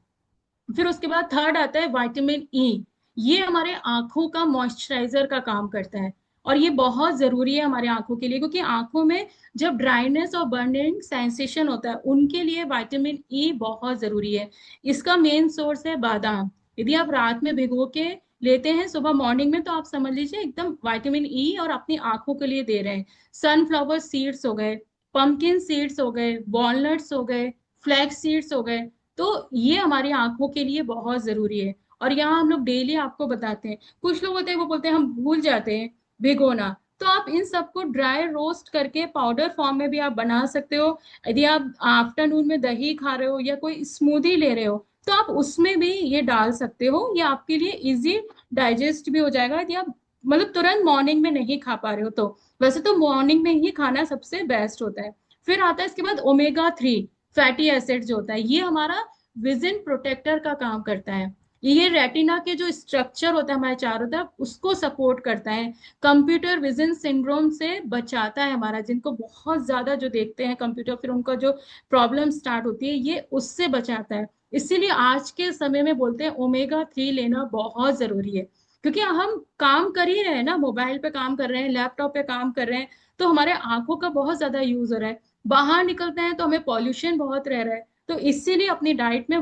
फिर उसके बाद थर्ड आता है विटामिन ई। ये हमारे आंखों का मॉइस्चराइजर का काम करता है, और ये बहुत जरूरी है हमारे आंखों के लिए, क्योंकि आंखों में जब ड्राइनेस और बर्निंग सेंसेशन होता है, उनके लिए विटामिन ई बहुत जरूरी है। इसका मेन सोर्स है बादाम। यदि आप रात में भिगो के लेते हैं सुबह मॉर्निंग में, तो आप समझ लीजिए एकदम विटामिन ई और अपनी आंखों के लिए दे रहे हैं। सनफ्लावर सीड्स हो गए, पंपकिन सीड्स हो गए, वॉलनट्स हो गए, फ्लैक्स सीड्स हो गए, तो ये हमारी आंखों के लिए बहुत जरूरी है। और यहाँ हम लोग डेली आपको बताते हैं। कुछ लोग होते हैं वो बोलते हैं हम भूल जाते हैं भिगोना, तो आप इन सबको ड्राई रोस्ट करके पाउडर फॉर्म में भी आप बना सकते हो। यदि आप आफ्टरनून में दही खा रहे हो या कोई स्मूदी ले रहे हो, तो आप उसमें भी ये डाल सकते हो, ये आपके लिए इजी डाइजेस्ट भी हो जाएगा, यदि आप मतलब तुरंत मॉर्निंग में नहीं खा पा रहे हो तो। वैसे तो मॉर्निंग में ही खाना सबसे बेस्ट होता है। फिर आता है इसके बाद ओमेगा 3 फैटी एसिड जो होता है, ये हमारा विजन प्रोटेक्टर का काम करता है। ये रेटिना के जो स्ट्रक्चर होता है हमारे चारों तरफ, उसको सपोर्ट करता है। कंप्यूटर विजन सिंड्रोम से बचाता है हमारा, जिनको बहुत ज्यादा जो देखते हैं कंप्यूटर, फिर उनका जो प्रॉब्लम स्टार्ट होती है, ये उससे बचाता है। इसीलिए आज के समय में बोलते हैं ओमेगा 3 लेना बहुत जरूरी है। क्योंकि हम काम कर ही रहे हैं ना, मोबाइल पे काम कर रहे हैं, लैपटॉप पे काम कर रहे हैं, तो हमारे आंखों का बहुत ज्यादा यूज हो रहा है। बाहर निकलते हैं तो हमें पॉल्यूशन बहुत रह रहा है, तो इसीलिए अपनी डाइट में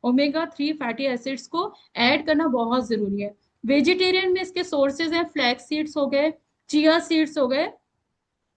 ओमेगा 3 फैटी एसिड्स को ऐड करना बहुत जरूरी है। वेजिटेरियन में इसके सोर्सेज हैं, फ्लैक्स सीड्स हो गए, चिया सीड्स हो गए,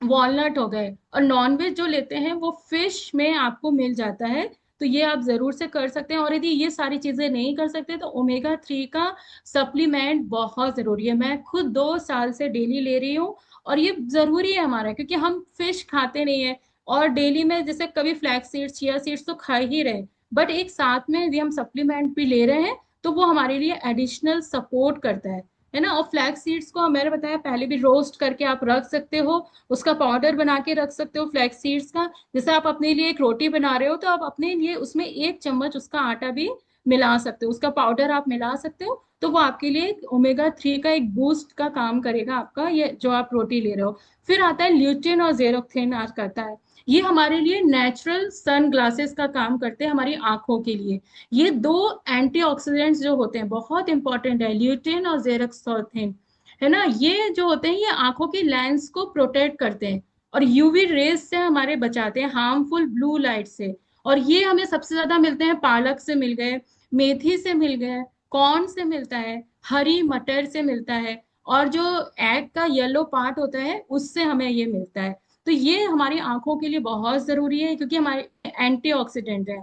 वॉलनट हो गए। और नॉनवेज जो लेते हैं वो फिश में आपको मिल जाता है। तो ये आप जरूर से कर सकते हैं। और यदि ये सारी चीजें नहीं कर सकते तो ओमेगा 3 का सप्लीमेंट बहुत जरूरी है। मैं खुद 2 साल से डेली ले रही हूँ, और ये जरूरी है हमारा, क्योंकि हम फिश खाते नहीं है। और डेली में जैसे कभी फ्लैक्स सीड्स, चिया सीड्स तो खा ही रहे, बट एक साथ में यदि हम सप्लीमेंट भी ले रहे हैं तो वो हमारे लिए एडिशनल सपोर्ट करता है ना। और फ्लैक्स सीड्स को मैंने बताया पहले भी, रोस्ट करके आप रख सकते हो, उसका पाउडर बना के रख सकते हो फ्लैक्स सीड्स का। जैसे आप अपने लिए एक रोटी बना रहे हो तो आप अपने लिए उसमें 1 चम्मच उसका आटा भी मिला सकते हो, उसका पाउडर आप मिला सकते हो। तो वो आपके लिए ओमेगा 3 का एक बूस्ट का काम करेगा आपका, ये जो आप रोटी ले रहे हो। फिर आता है ल्यूटिन और जेरोक्थिन आज करता है। ये हमारे लिए नेचुरल सन ग्लासेस का काम करते हैं हमारी आंखों के लिए। ये दो एंटीऑक्सीडेंट्स जो होते हैं बहुत इंपॉर्टेंट है, ल्यूटिन और जेरोक्सिन, है ना। ये जो होते हैं ये आंखों की लेंस को प्रोटेक्ट करते हैं और यूवी रेज से हमारे बचाते हैं, हार्मफुल ब्लू लाइट से। और ये हमें सबसे ज्यादा मिलते हैं, पालक से मिल गए, मेथी से मिल गए, कॉर्न से मिलता है, हरी मटर से मिलता है, और जो एग का येलो पार्ट होता है उससे हमें ये मिलता है। तो ये हमारी आंखों के लिए बहुत जरूरी है, क्योंकि हमारे एंटीऑक्सीडेंट है।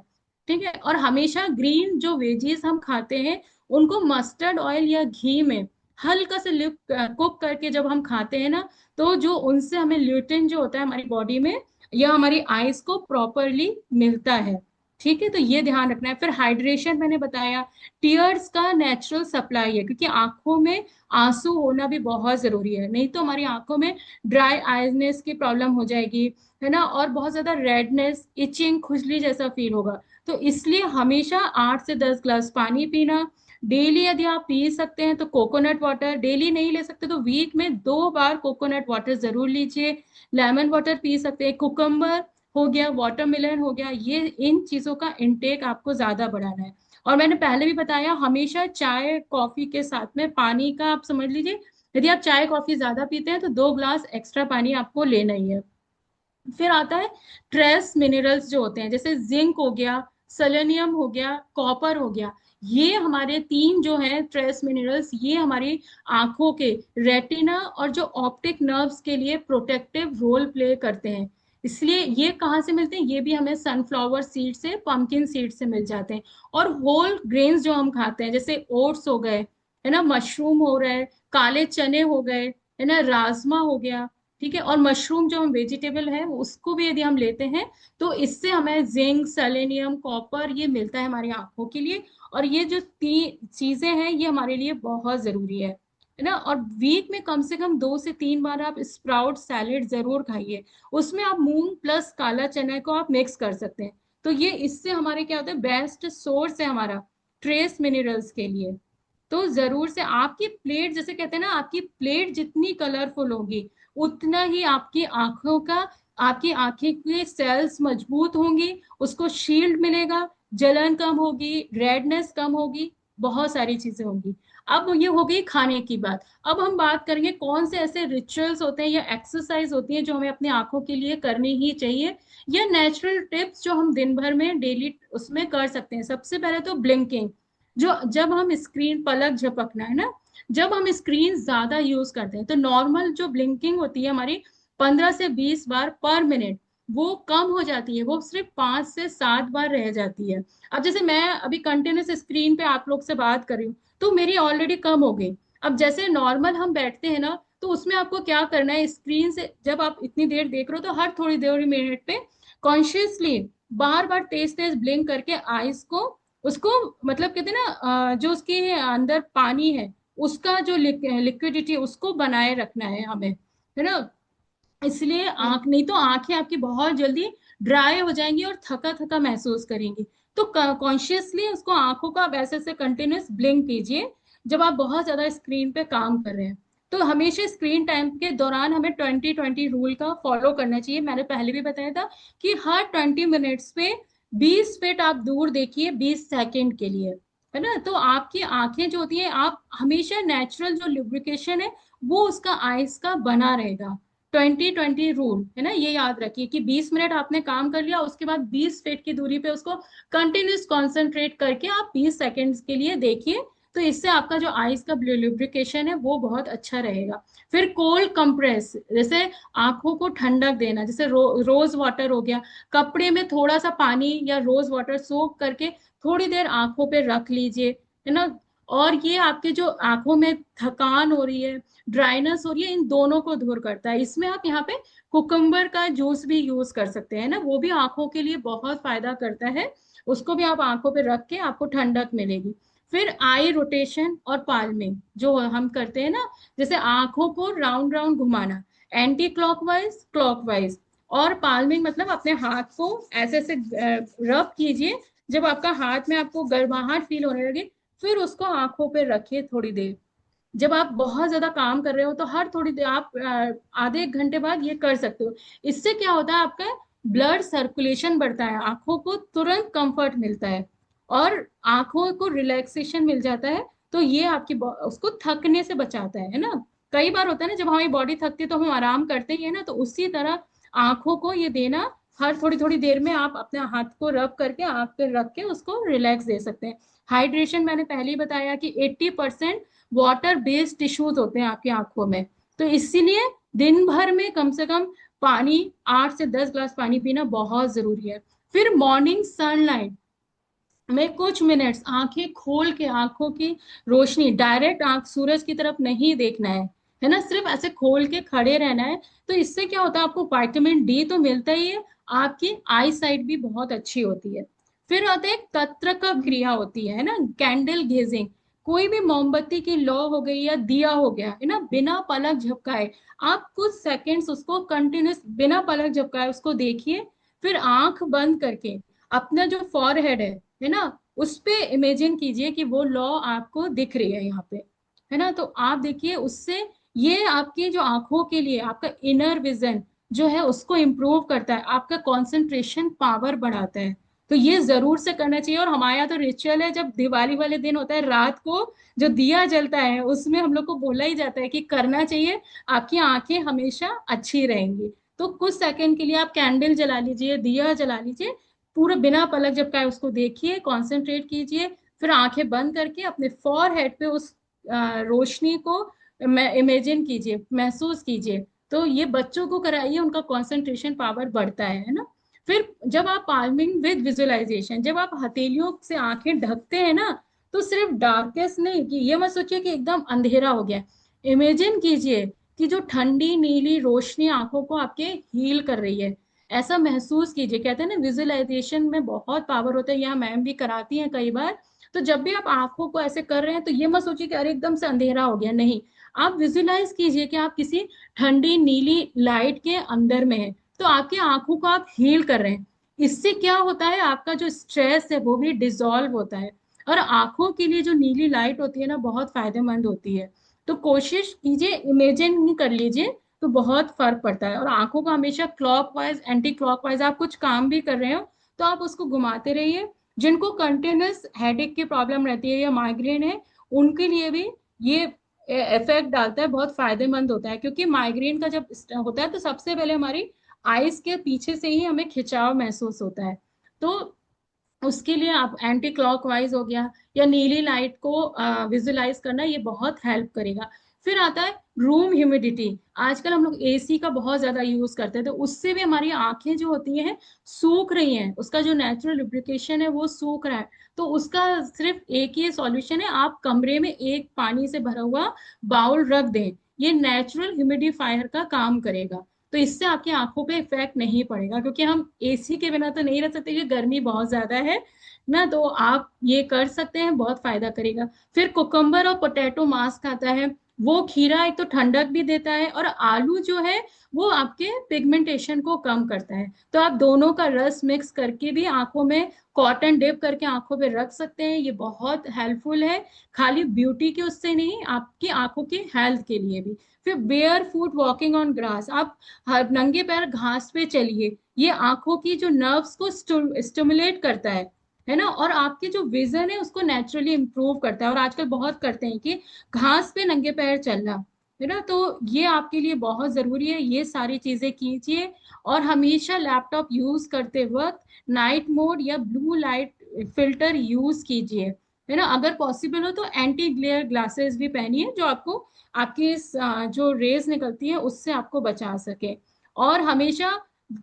ठीक है। और हमेशा ग्रीन जो वेजीज हम खाते हैं उनको मस्टर्ड ऑयल या घी में हल्का से कुक करके जब हम खाते हैं ना, तो जो उनसे हमें ल्यूटिन जो होता है हमारी बॉडी में या हमारी आईज को प्रॉपरली मिलता है। ठीक है। तो ये ध्यान रखना है। फिर हाइड्रेशन मैंने बताया, टीयर्स का नेचुरल सप्लाई है, क्योंकि आंखों में आंसू होना भी बहुत जरूरी है, नहीं तो हमारी आंखों में ड्राई आईजनेस की प्रॉब्लम हो जाएगी, है ना। और बहुत ज्यादा रेडनेस, इचिंग, खुजली जैसा फील होगा। तो इसलिए हमेशा 8 से 10 ग्लास पानी पीना डेली। यदि आप पी सकते हैं तो कोकोनट वाटर, डेली नहीं ले सकते तो वीक में 2 बार कोकोनट वाटर जरूर लीजिए। लेमन वाटर पी सकते हैं, कुकम्बर हो गया, वाटरमेलन हो गया, ये इन चीजों का इंटेक आपको ज्यादा बढ़ाना है। और मैंने पहले भी बताया, हमेशा चाय कॉफी के साथ में पानी का आप समझ लीजिए, यदि आप चाय कॉफी ज्यादा पीते हैं तो 2 ग्लास एक्स्ट्रा पानी आपको लेना ही है। फिर आता है ट्रेस मिनरल्स जो होते हैं, जैसे जिंक हो गया, सेलेनियम हो गया, कॉपर हो गया। ये हमारे तीन जो हैं ट्रेस मिनरल्स, ये हमारी आंखों के रेटिना और जो ऑप्टिक नर्व्स के लिए प्रोटेक्टिव रोल प्ले करते हैं। इसलिए ये कहाँ से मिलते हैं, ये भी हमें सनफ्लावर सीड से, पंपकिन सीड से मिल जाते हैं। और होल ग्रेन्स जो हम खाते हैं, जैसे ओट्स हो गए, है ना, मशरूम हो रहा है, काले चने हो गए, है ना, राजमा हो गया। ठीक है। और मशरूम जो हम वेजिटेबल है उसको भी यदि हम लेते हैं तो इससे हमें जिंक, सेलेनियम, कॉपर ये मिलता है हमारी आंखों के लिए। और ये जो तीन चीजें हैं ये हमारे लिए बहुत जरूरी है ना। और वीक में कम से कम 2 से 3 बार आप स्प्राउट सैलेड जरूर खाइए। उसमें आप मूंग प्लस काला चना को आप मिक्स कर सकते हैं। तो ये इससे हमारे क्या होता है, बेस्ट सोर्स है हमारा ट्रेस मिनरल्स के लिए। तो जरूर से आपकी प्लेट, जैसे कहते हैं ना, आपकी प्लेट जितनी कलरफुल होगी उतना ही आपकी आंखों का, आपकी आंखें की सेल्स मजबूत होंगी, उसको शील्ड मिलेगा, जलन कम होगी, रेडनेस कम होगी, बहुत सारी चीजें होंगी। अब ये हो गई खाने की बात। अब हम बात करेंगे कौन से ऐसे रिचुअल्स होते हैं या एक्सरसाइज होती हैं जो हमें अपनी आंखों के लिए करनी ही चाहिए, या नेचुरल टिप्स जो हम दिन भर में डेली उसमें कर सकते हैं। सबसे पहले तो ब्लिंकिंग। जो जब हम स्क्रीन, पलक झपकना है ना, जब हम स्क्रीन ज्यादा यूज करते हैं तो नॉर्मल जो ब्लिंकिंग होती है हमारी 15 से 20 बार पर मिनट, वो कम हो जाती है, वो सिर्फ 5 से 7 बार रह जाती है। अब जैसे मैं अभी कंटिन्यूस स्क्रीन पे आप लोग से बात कर रही हूँ तो मेरी ऑलरेडी कम हो गई। अब जैसे नॉर्मल हम बैठते हैं ना, तो उसमें आपको क्या करना है, स्क्रीन से जब आप इतनी देर देख रहे हो तो हर थोड़ी देर मिनट पे कॉन्शियसली बार बार तेज तेज ब्लिंक करके आईज को, उसको, मतलब कहते हैं ना, जो उसके अंदर पानी है उसका जो लिक्विडिटी उसको बनाए रखना है हमें, है ना। इसलिए आंख, नहीं तो आंखें आपकी बहुत जल्दी ड्राई हो जाएंगी और थका थका महसूस करेंगी। तो कॉन्शियसली उसको, आंखों को आप ऐसे ऐसे कंटिन्यूस ब्लिंक कीजिए जब आप बहुत ज्यादा स्क्रीन पे काम कर रहे हैं। तो हमेशा स्क्रीन टाइम के दौरान हमें 20-20 रूल का फॉलो करना चाहिए। मैंने पहले भी बताया था कि हर 20 मिनट्स पे 20 फीट आप दूर देखिए, 20 सेकेंड के लिए, है ना। तो आपकी आंखें जो होती है, आप हमेशा नेचुरल जो लुब्रिकेशन है वो उसका आइस का बना रहेगा। 20-20 रूल है ना, ये याद रखिए कि 20 मिनट आपने काम कर लिया, उसके बाद 20 फीट की दूरी पे उसको कंटिन्यूस कंसंट्रेट करके आप 20 सेकेंड्स के लिए देखिए। तो इससे आपका जो आईज का लुब्रिकेशन है वो बहुत अच्छा रहेगा। फिर कोल्ड कंप्रेस, जैसे आंखों को ठंडक देना, जैसे रोज वाटर हो गया, कपड़े में थोड़ा सा पानी या रोज वाटर सोक करके थोड़ी देर आंखों पे रख लीजिए, है ना। और ये आपके जो आंखों में थकान हो रही है, ड्राइनेस हो रही है, इन दोनों को दूर करता है। इसमें आप यहाँ पे कुकम्बर का जूस भी यूज कर सकते हैं ना, वो भी आंखों के लिए बहुत फायदा करता है। उसको भी आप आंखों पे रख के आपको ठंडक मिलेगी। फिर आई रोटेशन और पाल्मिंग जो हम करते हैं ना, जैसे आंखों को राउंड राउंड घुमाना, एंटी क्लॉकवाइज क्लॉकवाइज। और पाल्मिंग मतलब अपने हाथ को ऐसे ऐसे रब कीजिए, जब आपका हाथ में आपको गर्माहट फील होने लगे, फिर उसको आंखों पे रखिए थोड़ी देर। जब आप बहुत ज्यादा काम कर रहे हो तो हर थोड़ी देर आप आधे एक घंटे बाद ये कर सकते हो। इससे क्या होता है, आपका ब्लड सर्कुलेशन बढ़ता है, आंखों को तुरंत कंफर्ट मिलता है और आंखों को रिलैक्सेशन मिल जाता है। तो ये आपकी उसको थकने से बचाता है ना। कई बार होता है ना, जब हमारी बॉडी थकती है तो हम आराम करते ही है ना, तो उसी तरह आंखों को ये देना, हर थोड़ी थोड़ी देर में आप अपने हाथ को रब करके आंख पे रख के उसको रिलैक्स दे सकते हैं। हाइड्रेशन मैंने पहले ही बताया कि 80% वाटर बेस्ड टिश्यूज होते हैं आपकी आंखों में। तो इसीलिए दिन भर में कम से कम पानी, 8 से 10 ग्लास पानी पीना बहुत जरूरी है। फिर मॉर्निंग सनलाइट में कुछ मिनट्स आंखें खोल के, आंखों की रोशनी डायरेक्ट आंख सूरज की तरफ नहीं देखना है ना, सिर्फ ऐसे खोल के खड़े रहना है। तो इससे क्या होता है, आपको विटामिन डी तो मिलता ही है, आपकी आई साइट भी बहुत अच्छी होती है। फिर आता है तत्र का क्रिया होती है ना, कैंडल गेजिंग। कोई भी मोमबत्ती की लौ हो गई या दिया हो गया है ना, बिना पलक झपकाए आप कुछ सेकंड्स उसको कंटिन्यूस बिना पलक झपकाए उसको देखिए। फिर आंख बंद करके अपना जो फॉरहेड है ना, उस पे इमेजिन कीजिए कि वो लॉ आपको दिख रही है यहाँ पे, है ना। तो आप देखिए उससे ये आपकी जो आंखों के लिए आपका इनर विजन जो है उसको इम्प्रूव करता है, आपका कंसंट्रेशन पावर बढ़ाता है। तो ये जरूर से करना चाहिए। और हमारे यहाँ तो रिचुअल है, जब दिवाली वाले दिन होता है रात को जो दिया जलता है उसमें हम लोग को बोला ही जाता है कि करना चाहिए, आपकी आंखें हमेशा अच्छी रहेंगी। तो कुछ सेकंड के लिए आप कैंडल जला लीजिए, दिया जला लीजिए, पूरा बिना पलक झपकाए उसको देखिए, कंसंट्रेट कीजिए। फिर आंखें बंद करके अपने फॉरहेड पे उस रोशनी को इमेजिन कीजिए, महसूस कीजिए। तो ये बच्चों को कराइए, उनका कंसंट्रेशन पावर बढ़ता है ना। फिर जब आप पाल्मिंग विद विजुअलाइजेशन, जब आप हथेलियों से आंखें ढकते हैं ना, तो सिर्फ डार्केस्ट नहीं, कि ये मत सोचिए कि एकदम अंधेरा हो गया। इमेजिन कीजिए कि जो ठंडी नीली रोशनी आंखों को आपके हील कर रही है, ऐसा महसूस कीजिए। कहते हैं ना विजुअलाइजेशन में बहुत पावर होता है, यहाँ मैम भी कराती हैं कई बार। तो जब भी आप आंखों को ऐसे कर रहे हैं तो ये मत सोचिए कि अरे एकदम से अंधेरा हो गया, नहीं। आप विजुअलाइज कीजिए कि आप किसी ठंडी नीली लाइट के अंदर में हैं, तो आपकी आंखों को आप हील कर रहे हैं। इससे क्या होता है, आपका जो स्ट्रेस है वो भी डिसॉल्व होता है। और आंखों के लिए जो नीली लाइट होती है ना, बहुत फायदेमंद होती है। तो कोशिश कीजिए, इमेजिन कर लीजिए, तो बहुत फर्क पड़ता है। और आंखों को हमेशा क्लॉकवाइज एंटी क्लॉकवाइज, आप कुछ काम भी कर रहे हो तो आप उसको घुमाते रहिए। जिनको कंटिन्यूस हेडेक की प्रॉब्लम रहती है या माइग्रेन है, उनके लिए भी ये इफेक्ट डालता है, बहुत फायदेमंद होता है। क्योंकि माइग्रेन का जब होता है तो सबसे पहले हमारी आईज के पीछे से ही हमें खिंचाव महसूस होता है। तो उसके लिए आप एंटी क्लॉकवाइज हो गया या नीली लाइट को विजुलाइज करना, ये बहुत हेल्प करेगा। फिर आता है रूम ह्यूमिडिटी। आजकल हम लोग एसी का बहुत ज्यादा यूज करते हैं, तो उससे भी हमारी आंखें जो होती हैं सूख रही हैं, उसका जो नेचुरल लुब्रिकेशन है वो सूख रहा है। तो उसका सिर्फ एक ही सॉल्यूशन है, आप कमरे में एक पानी से भरा हुआ बाउल रख दें, ये नेचुरल ह्यूमिडिफायर का काम करेगा। तो इससे आपकी आंखों पे इफेक्ट नहीं पड़ेगा, क्योंकि हम एसी के बिना तो नहीं रह सकते क्योंकि गर्मी बहुत ज्यादा है ना। तो आप ये कर सकते हैं, बहुत फायदा करेगा। फिर कुकम्बर और पोटैटो मास्क आता है, वो खीरा एक तो ठंडक भी देता है, और आलू जो है वो आपके पिगमेंटेशन को कम करता है। तो आप दोनों का रस मिक्स करके भी आंखों में कॉटन डिप करके आंखों पे रख सकते हैं, ये बहुत हेल्पफुल है। खाली ब्यूटी के उससे नहीं, आपकी आंखों की हेल्थ के लिए भी। फिर bear foot walking on grass, आप नंगे पैर घास पे चलिए, ये आंखों की जो नर्व्स को स्टिमुलेट करता है ना। और आपकी जो विजन है उसको नेचुरली इंप्रूव करता है। और आजकल बहुत करते हैं कि घास पे नंगे पैर चलना, है ना। तो ये आपके लिए बहुत जरूरी है, ये सारी चीजें कीजिए। और हमेशा लैपटॉप यूज करते वक्त नाइट मोड या ब्लू लाइट फिल्टर यूज कीजिए, है ना। अगर पॉसिबल हो तो एंटी ग्लेयर ग्लासेस भी पहनिए, जो आपको आपकी जो रेज निकलती है उससे आपको बचा सके। और हमेशा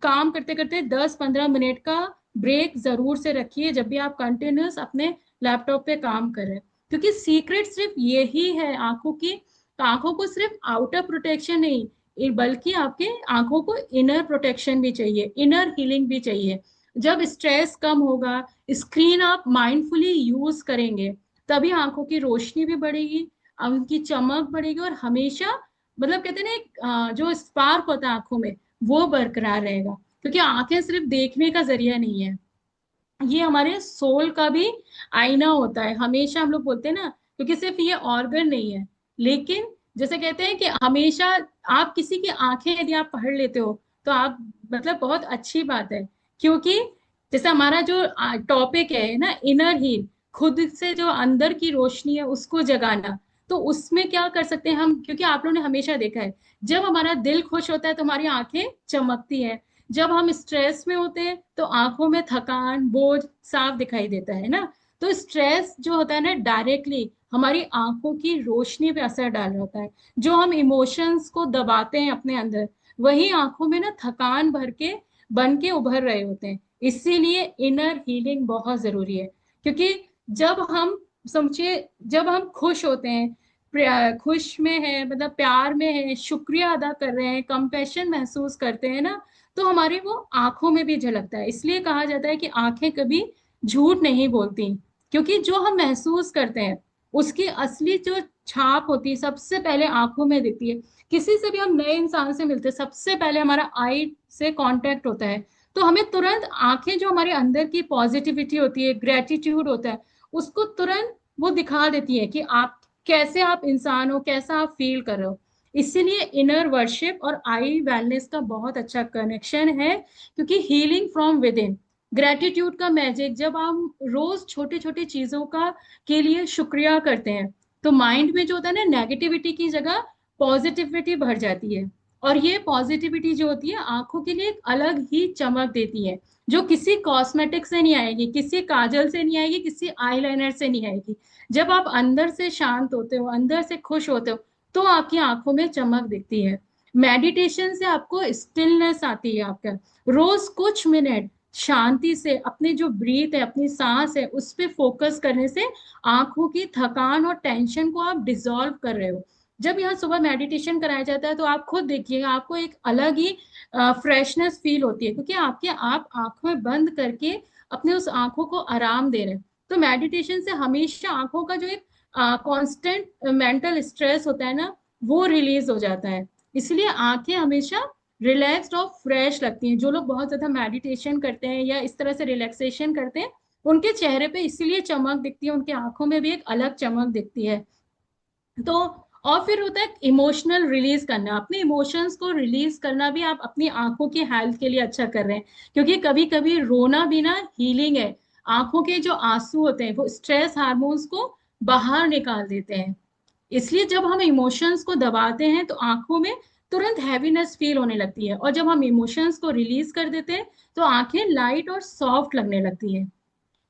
काम करते करते 10-15 मिनट का ब्रेक जरूर से रखिए जब भी आप कंटिन्यूस अपने लैपटॉप पे काम करें, क्योंकि सीक्रेट सिर्फ यही है आंखों की। आंखों को सिर्फ आउटर प्रोटेक्शन नहीं, बल्कि आपके आंखों को इनर प्रोटेक्शन भी चाहिए, इनर हीलिंग भी चाहिए। जब स्ट्रेस कम होगा, स्क्रीन आप माइंडफुली यूज करेंगे, तभी आंखों की रोशनी भी बढ़ेगी, उनकी चमक बढ़ेगी, और हमेशा मतलब कहते हैं ना जो स्पार्क होता है आंखों में, वो बरकरार रहेगा। क्योंकि आंखें सिर्फ देखने का जरिया नहीं है, ये हमारे सोल का भी आईना होता है, हमेशा हम लोग बोलते हैं ना। क्योंकि सिर्फ ये ऑर्गन नहीं है, लेकिन जैसे कहते हैं कि हमेशा आप किसी की आंखें यदि आप पढ़ लेते हो तो आप मतलब बहुत अच्छी बात है। क्योंकि जैसे हमारा जो टॉपिक है ना, इनर हील, खुद से जो अंदर की रोशनी है उसको जगाना, तो उसमें क्या कर सकते हैं हम, क्योंकि आप लोगों ने हमेशा देखा है, जब हमारा दिल खुश होता है तो हमारी आंखें चमकती है, जब हम स्ट्रेस में होते हैं तो आंखों में थकान, बोझ साफ दिखाई देता है ना। तो स्ट्रेस जो होता है ना, डायरेक्टली हमारी आंखों की रोशनी पे असर डाल रहा होता है। जो हम इमोशंस को दबाते हैं अपने अंदर, वही आंखों में ना थकान भर के बन के उभर रहे होते हैं। इसीलिए इनर हीलिंग बहुत जरूरी है। क्योंकि जब हम समझिए, जब हम खुश होते हैं, खुश में है मतलब प्यार में है, शुक्रिया अदा कर रहे हैं, कंपैशन महसूस करते हैं ना, तो हमारे वो आंखों में भी झलकता है। इसलिए कहा जाता है कि आंखें कभी झूठ नहीं बोलती, क्योंकि जो हम महसूस करते हैं उसकी असली जो छाप होती है सबसे पहले आंखों में दिखती है। किसी से भी हम नए इंसान से मिलते हैं, सबसे पहले हमारा आई से कांटेक्ट होता है, तो हमें तुरंत आंखें, जो हमारे अंदर की पॉजिटिविटी होती है, ग्रेटिट्यूड होता है, उसको तुरंत वो दिखा देती है कि आप कैसे, आप इंसान हो, कैसा आप फील कर रहे हो। इसीलिए इनर वर्शिप और आई वेलनेस का बहुत अच्छा कनेक्शन है। क्योंकि healing from with in, gratitude का मैजिक, जब हम रोज छोटी छोटी चीजों का के लिए शुक्रिया करते हैं, तो माइंड में जो होता है ना, नेगेटिविटी की जगह पॉजिटिविटी भर जाती है। और ये पॉजिटिविटी जो होती है आंखों के लिए एक अलग ही चमक देती है, जो किसी कॉस्मेटिक से नहीं आएगी, किसी काजल से नहीं आएगी, किसी आईलाइनर से नहीं आएगी। जब आप अंदर से शांत होते हो, अंदर से खुश होते हो, तो आपकी आंखों में चमक दिखती है। मेडिटेशन से आपको स्टिलनेस आती है। आपका रोज कुछ मिनट शांति से अपने जो ब्रीथ है, अपनी सांस है, उस पे फोकस करने से आंखों की थकान और टेंशन को आप डिसॉल्व कर रहे हो। जब यहाँ सुबह मेडिटेशन कराया जाता है तो आप खुद देखिएगा, आपको एक अलग ही फ्रेशनेस फील होती है, क्योंकि आपके आप आंखें बंद करके अपने उस आंखों को आराम दे रहे हैं। तो मेडिटेशन से हमेशा आंखों का जो एक कांस्टेंट मेंटल स्ट्रेस होता है ना, वो रिलीज हो जाता है। इसलिए आंखें हमेशा रिलैक्स्ड और फ्रेश लगती हैं। जो लोग बहुत ज्यादा मेडिटेशन करते हैं या इस तरह से रिलैक्सेशन करते हैं, उनके चेहरे पे इसीलिए चमक दिखती है, उनकी आंखों में भी एक अलग चमक दिखती है। तो और फिर होता है इमोशनल रिलीज करना, अपने इमोशंस को रिलीज करना भी आप अपनी आंखों की हेल्थ के लिए अच्छा कर रहे हैं। क्योंकि कभी कभी रोना भी ना हीलिंग है। आंखों के जो आंसू होते हैं वो स्ट्रेस हार्मोन्स को बाहर निकाल देते हैं। इसलिए जब हम इमोशंस को दबाते हैं तो आंखों में तुरंत हैवीनेस फील होने लगती है, और जब हम इमोशंस को रिलीज कर देते हैं तो आंखें लाइट और सॉफ्ट लगने लगती हैं।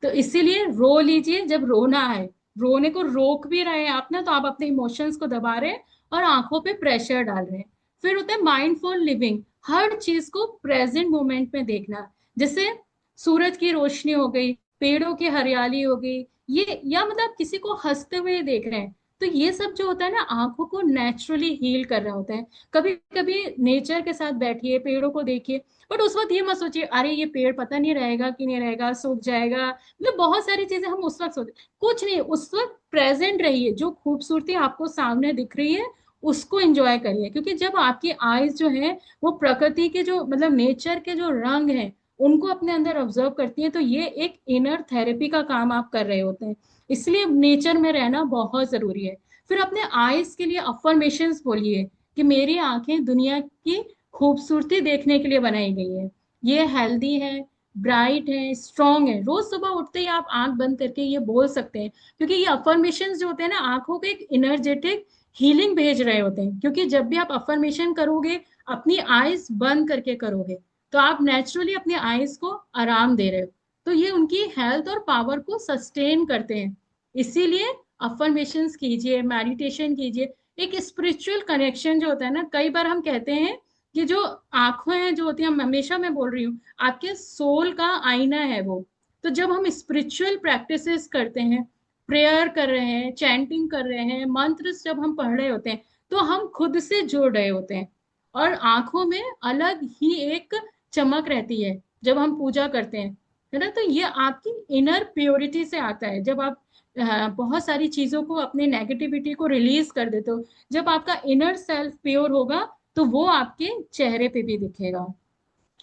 तो इसीलिए रो लीजिए जब रोना है। रोने को रोक भी रहे हैं आप ना, तो आप अपने इमोशंस को दबा रहे हैं और आंखों पे प्रेशर डाल रहे हैं। फिर होता है माइंडफुल लिविंग, हर चीज को प्रेजेंट मोमेंट में देखना। जैसे सूरज की रोशनी हो गई, पेड़ों की हरियाली हो गई, ये या मतलब किसी को हंसते हुए देख रहे हैं, तो ये सब जो होता है ना आंखों को नेचुरली हील कर रहा होता है। कभी कभी नेचर के साथ बैठिए, पेड़ों को देखिए, बट उस वक्त ये मत सोचिए अरे ये पेड़ पता नहीं रहेगा कि नहीं रहेगा, सूख जाएगा, मतलब बहुत सारी चीजें हम उस वक्त सोचते, कुछ नहीं, उस वक्त प्रेजेंट रहिए। जो खूबसूरती आपको सामने दिख रही है उसको एंजॉय करिए। क्योंकि जब आपकी आईज जो है वो प्रकृति के जो मतलब नेचर के जो रंग हैं उनको अपने अंदर ऑब्जर्व करती है, तो ये एक इनर थेरेपी का काम आप कर रहे होते हैं। इसलिए नेचर में रहना बहुत जरूरी है। फिर अपने आईज के लिए अफर्मेशंस बोलिए कि मेरी आंखें दुनिया की खूबसूरती देखने के लिए बनाई गई है, ये हेल्दी है, ब्राइट है, स्ट्रांग है। रोज सुबह उठते ही आप आंख बंद करके ये बोल सकते हैं, क्योंकि ये अफर्मेशंस जो होते हैं ना आंखों को एक इनर्जेटिक हीलिंग भेज रहे होते हैं, क्योंकि जब भी आप अफर्मेशन करोगे अपनी आईज बंद करके करोगे, तो आप नेचुरली अपनी आईज को आराम दे रहे हो। तो ये उनकी हेल्थ और पावर को सस्टेन करते हैं। इसीलिए अफर्मेशंस कीजिए, मेडिटेशन कीजिए। एक स्पिरिचुअल कनेक्शन जो होता है ना, कई बार हम कहते हैं कि जो आंखें हैं जो होती हैं, हमेशा मैं बोल रही हूँ, आपके सोल का आईना है वो। तो जब हम स्पिरिचुअल प्रैक्टिसेस करते हैं, प्रेयर कर रहे हैं, चैंटिंग कर रहे हैं, मंत्र जब हम पढ़ रहे होते हैं, तो हम खुद से जुड़ रहे होते हैं। और आंखों में अलग ही एक चमक रहती है जब हम पूजा करते हैं, है ना। तो ये आपकी इनर प्योरिटी से आता है, जब आप बहुत सारी चीजों को, अपने नेगेटिविटी को रिलीज कर देते हो। जब आपका इनर सेल्फ प्योर होगा, तो वो आपके चेहरे पे भी दिखेगा।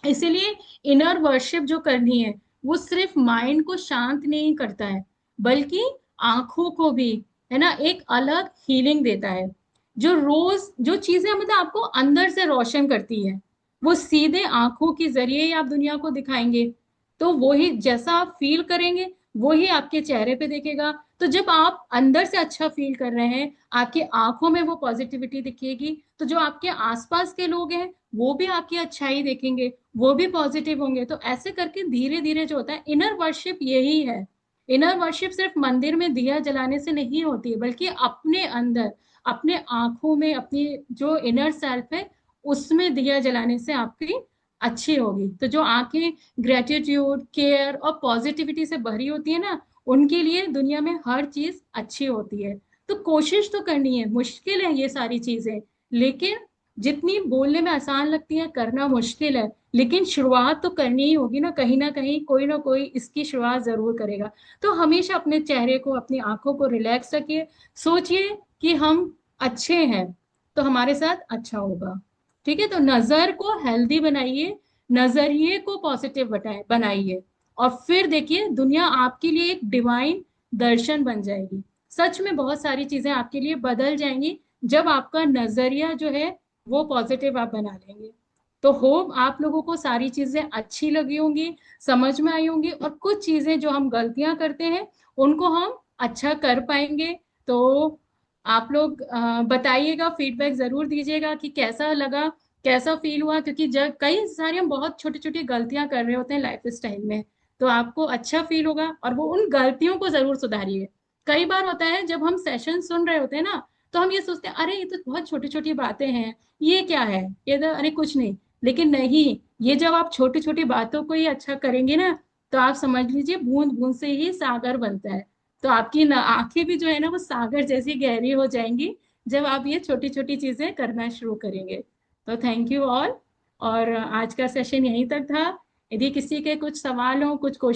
इसीलिए इनर वर्शिप जो करनी है, वो सिर्फ माइंड को शांत नहीं करता है, बल्कि आंखों को भी, है ना, एक अलग हीलिंग देता है। जो रोज जो चीजें मतलब आपको अंदर से रोशन करती है, वो सीधे आंखों के जरिए ही आप दुनिया को दिखाएंगे। तो वही जैसा आप फील करेंगे, वही आपके चेहरे पे दिखेगा। तो जब आप अंदर से अच्छा फील कर रहे हैं, आपकी आंखों में वो पॉजिटिविटी दिखेगी, तो जो आपके आसपास के लोग हैं, वो भी आपकी अच्छाई देखेंगे, वो भी पॉजिटिव होंगे। तो ऐसे करके धीरे धीरे जो होता है, इनर वर्शिप यही है। इनर वर्शिप सिर्फ मंदिर में दिया जलाने से नहीं होती है, बल्कि अपने अंदर, अपने आंखों में, अपनी जो इनर सेल्फ है, उसमें दिया जलाने से आपकी अच्छी होगी। तो जो आंखें ग्रेटिट्यूड, केयर और पॉजिटिविटी से भरी होती है ना, उनके लिए दुनिया में हर चीज अच्छी होती है। तो कोशिश तो करनी है, मुश्किल है ये सारी चीजें, लेकिन जितनी बोलने में आसान लगती है, करना मुश्किल है। लेकिन शुरुआत तो करनी ही होगी ना कहीं कोई ना कोई इसकी शुरुआत जरूर करेगा। तो हमेशा अपने चेहरे को, अपनी आंखों को रिलैक्स रखिए। सोचिए कि हम अच्छे हैं, तो हमारे साथ अच्छा होगा। ठीक है, तो नजर को हेल्दी बनाइए, नजरिए को पॉजिटिव बनाइए, और फिर देखिए दुनिया आपके लिए एक डिवाइन दर्शन बन जाएगी। सच में बहुत सारी चीजें आपके लिए बदल जाएंगी, जब आपका नजरिया जो है वो पॉजिटिव आप बना लेंगे। तो होप आप लोगों को सारी चीजें अच्छी लगी होंगी, समझ में आई होंगी, और कुछ चीजें जो हम गलतियां करते हैं, उनको हम अच्छा कर पाएंगे। तो आप लोग बताइएगा, फीडबैक जरूर दीजिएगा कि कैसा लगा, कैसा फील हुआ। क्योंकि जब कई सारी हम बहुत छोटी छोटी गलतियां कर रहे होते हैं लाइफ स्टाइल में, तो आपको अच्छा फील होगा, और वो उन गलतियों को जरूर सुधारिए। कई बार होता है जब हम सेशन सुन रहे होते हैं ना, तो हम ये सोचते हैं अरे ये तो बहुत छोटी छोटी बातें हैं, ये क्या है, ये तो अरे कुछ नहीं। लेकिन नहीं, ये जब आप छोटी छोटी बातों को ही अच्छा करेंगे ना, तो आप समझ लीजिए बूंद बूंद से ही सागर बनता है। तो आपकी आंखें भी जो है ना, वो सागर जैसी गहरी हो जाएंगी, जब आप ये छोटी छोटी चीजें करना शुरू करेंगे। तो थैंक यू ऑल। और आज का सेशन यहीं तक था। यदि किसी के कुछ सवाल हो, कुछ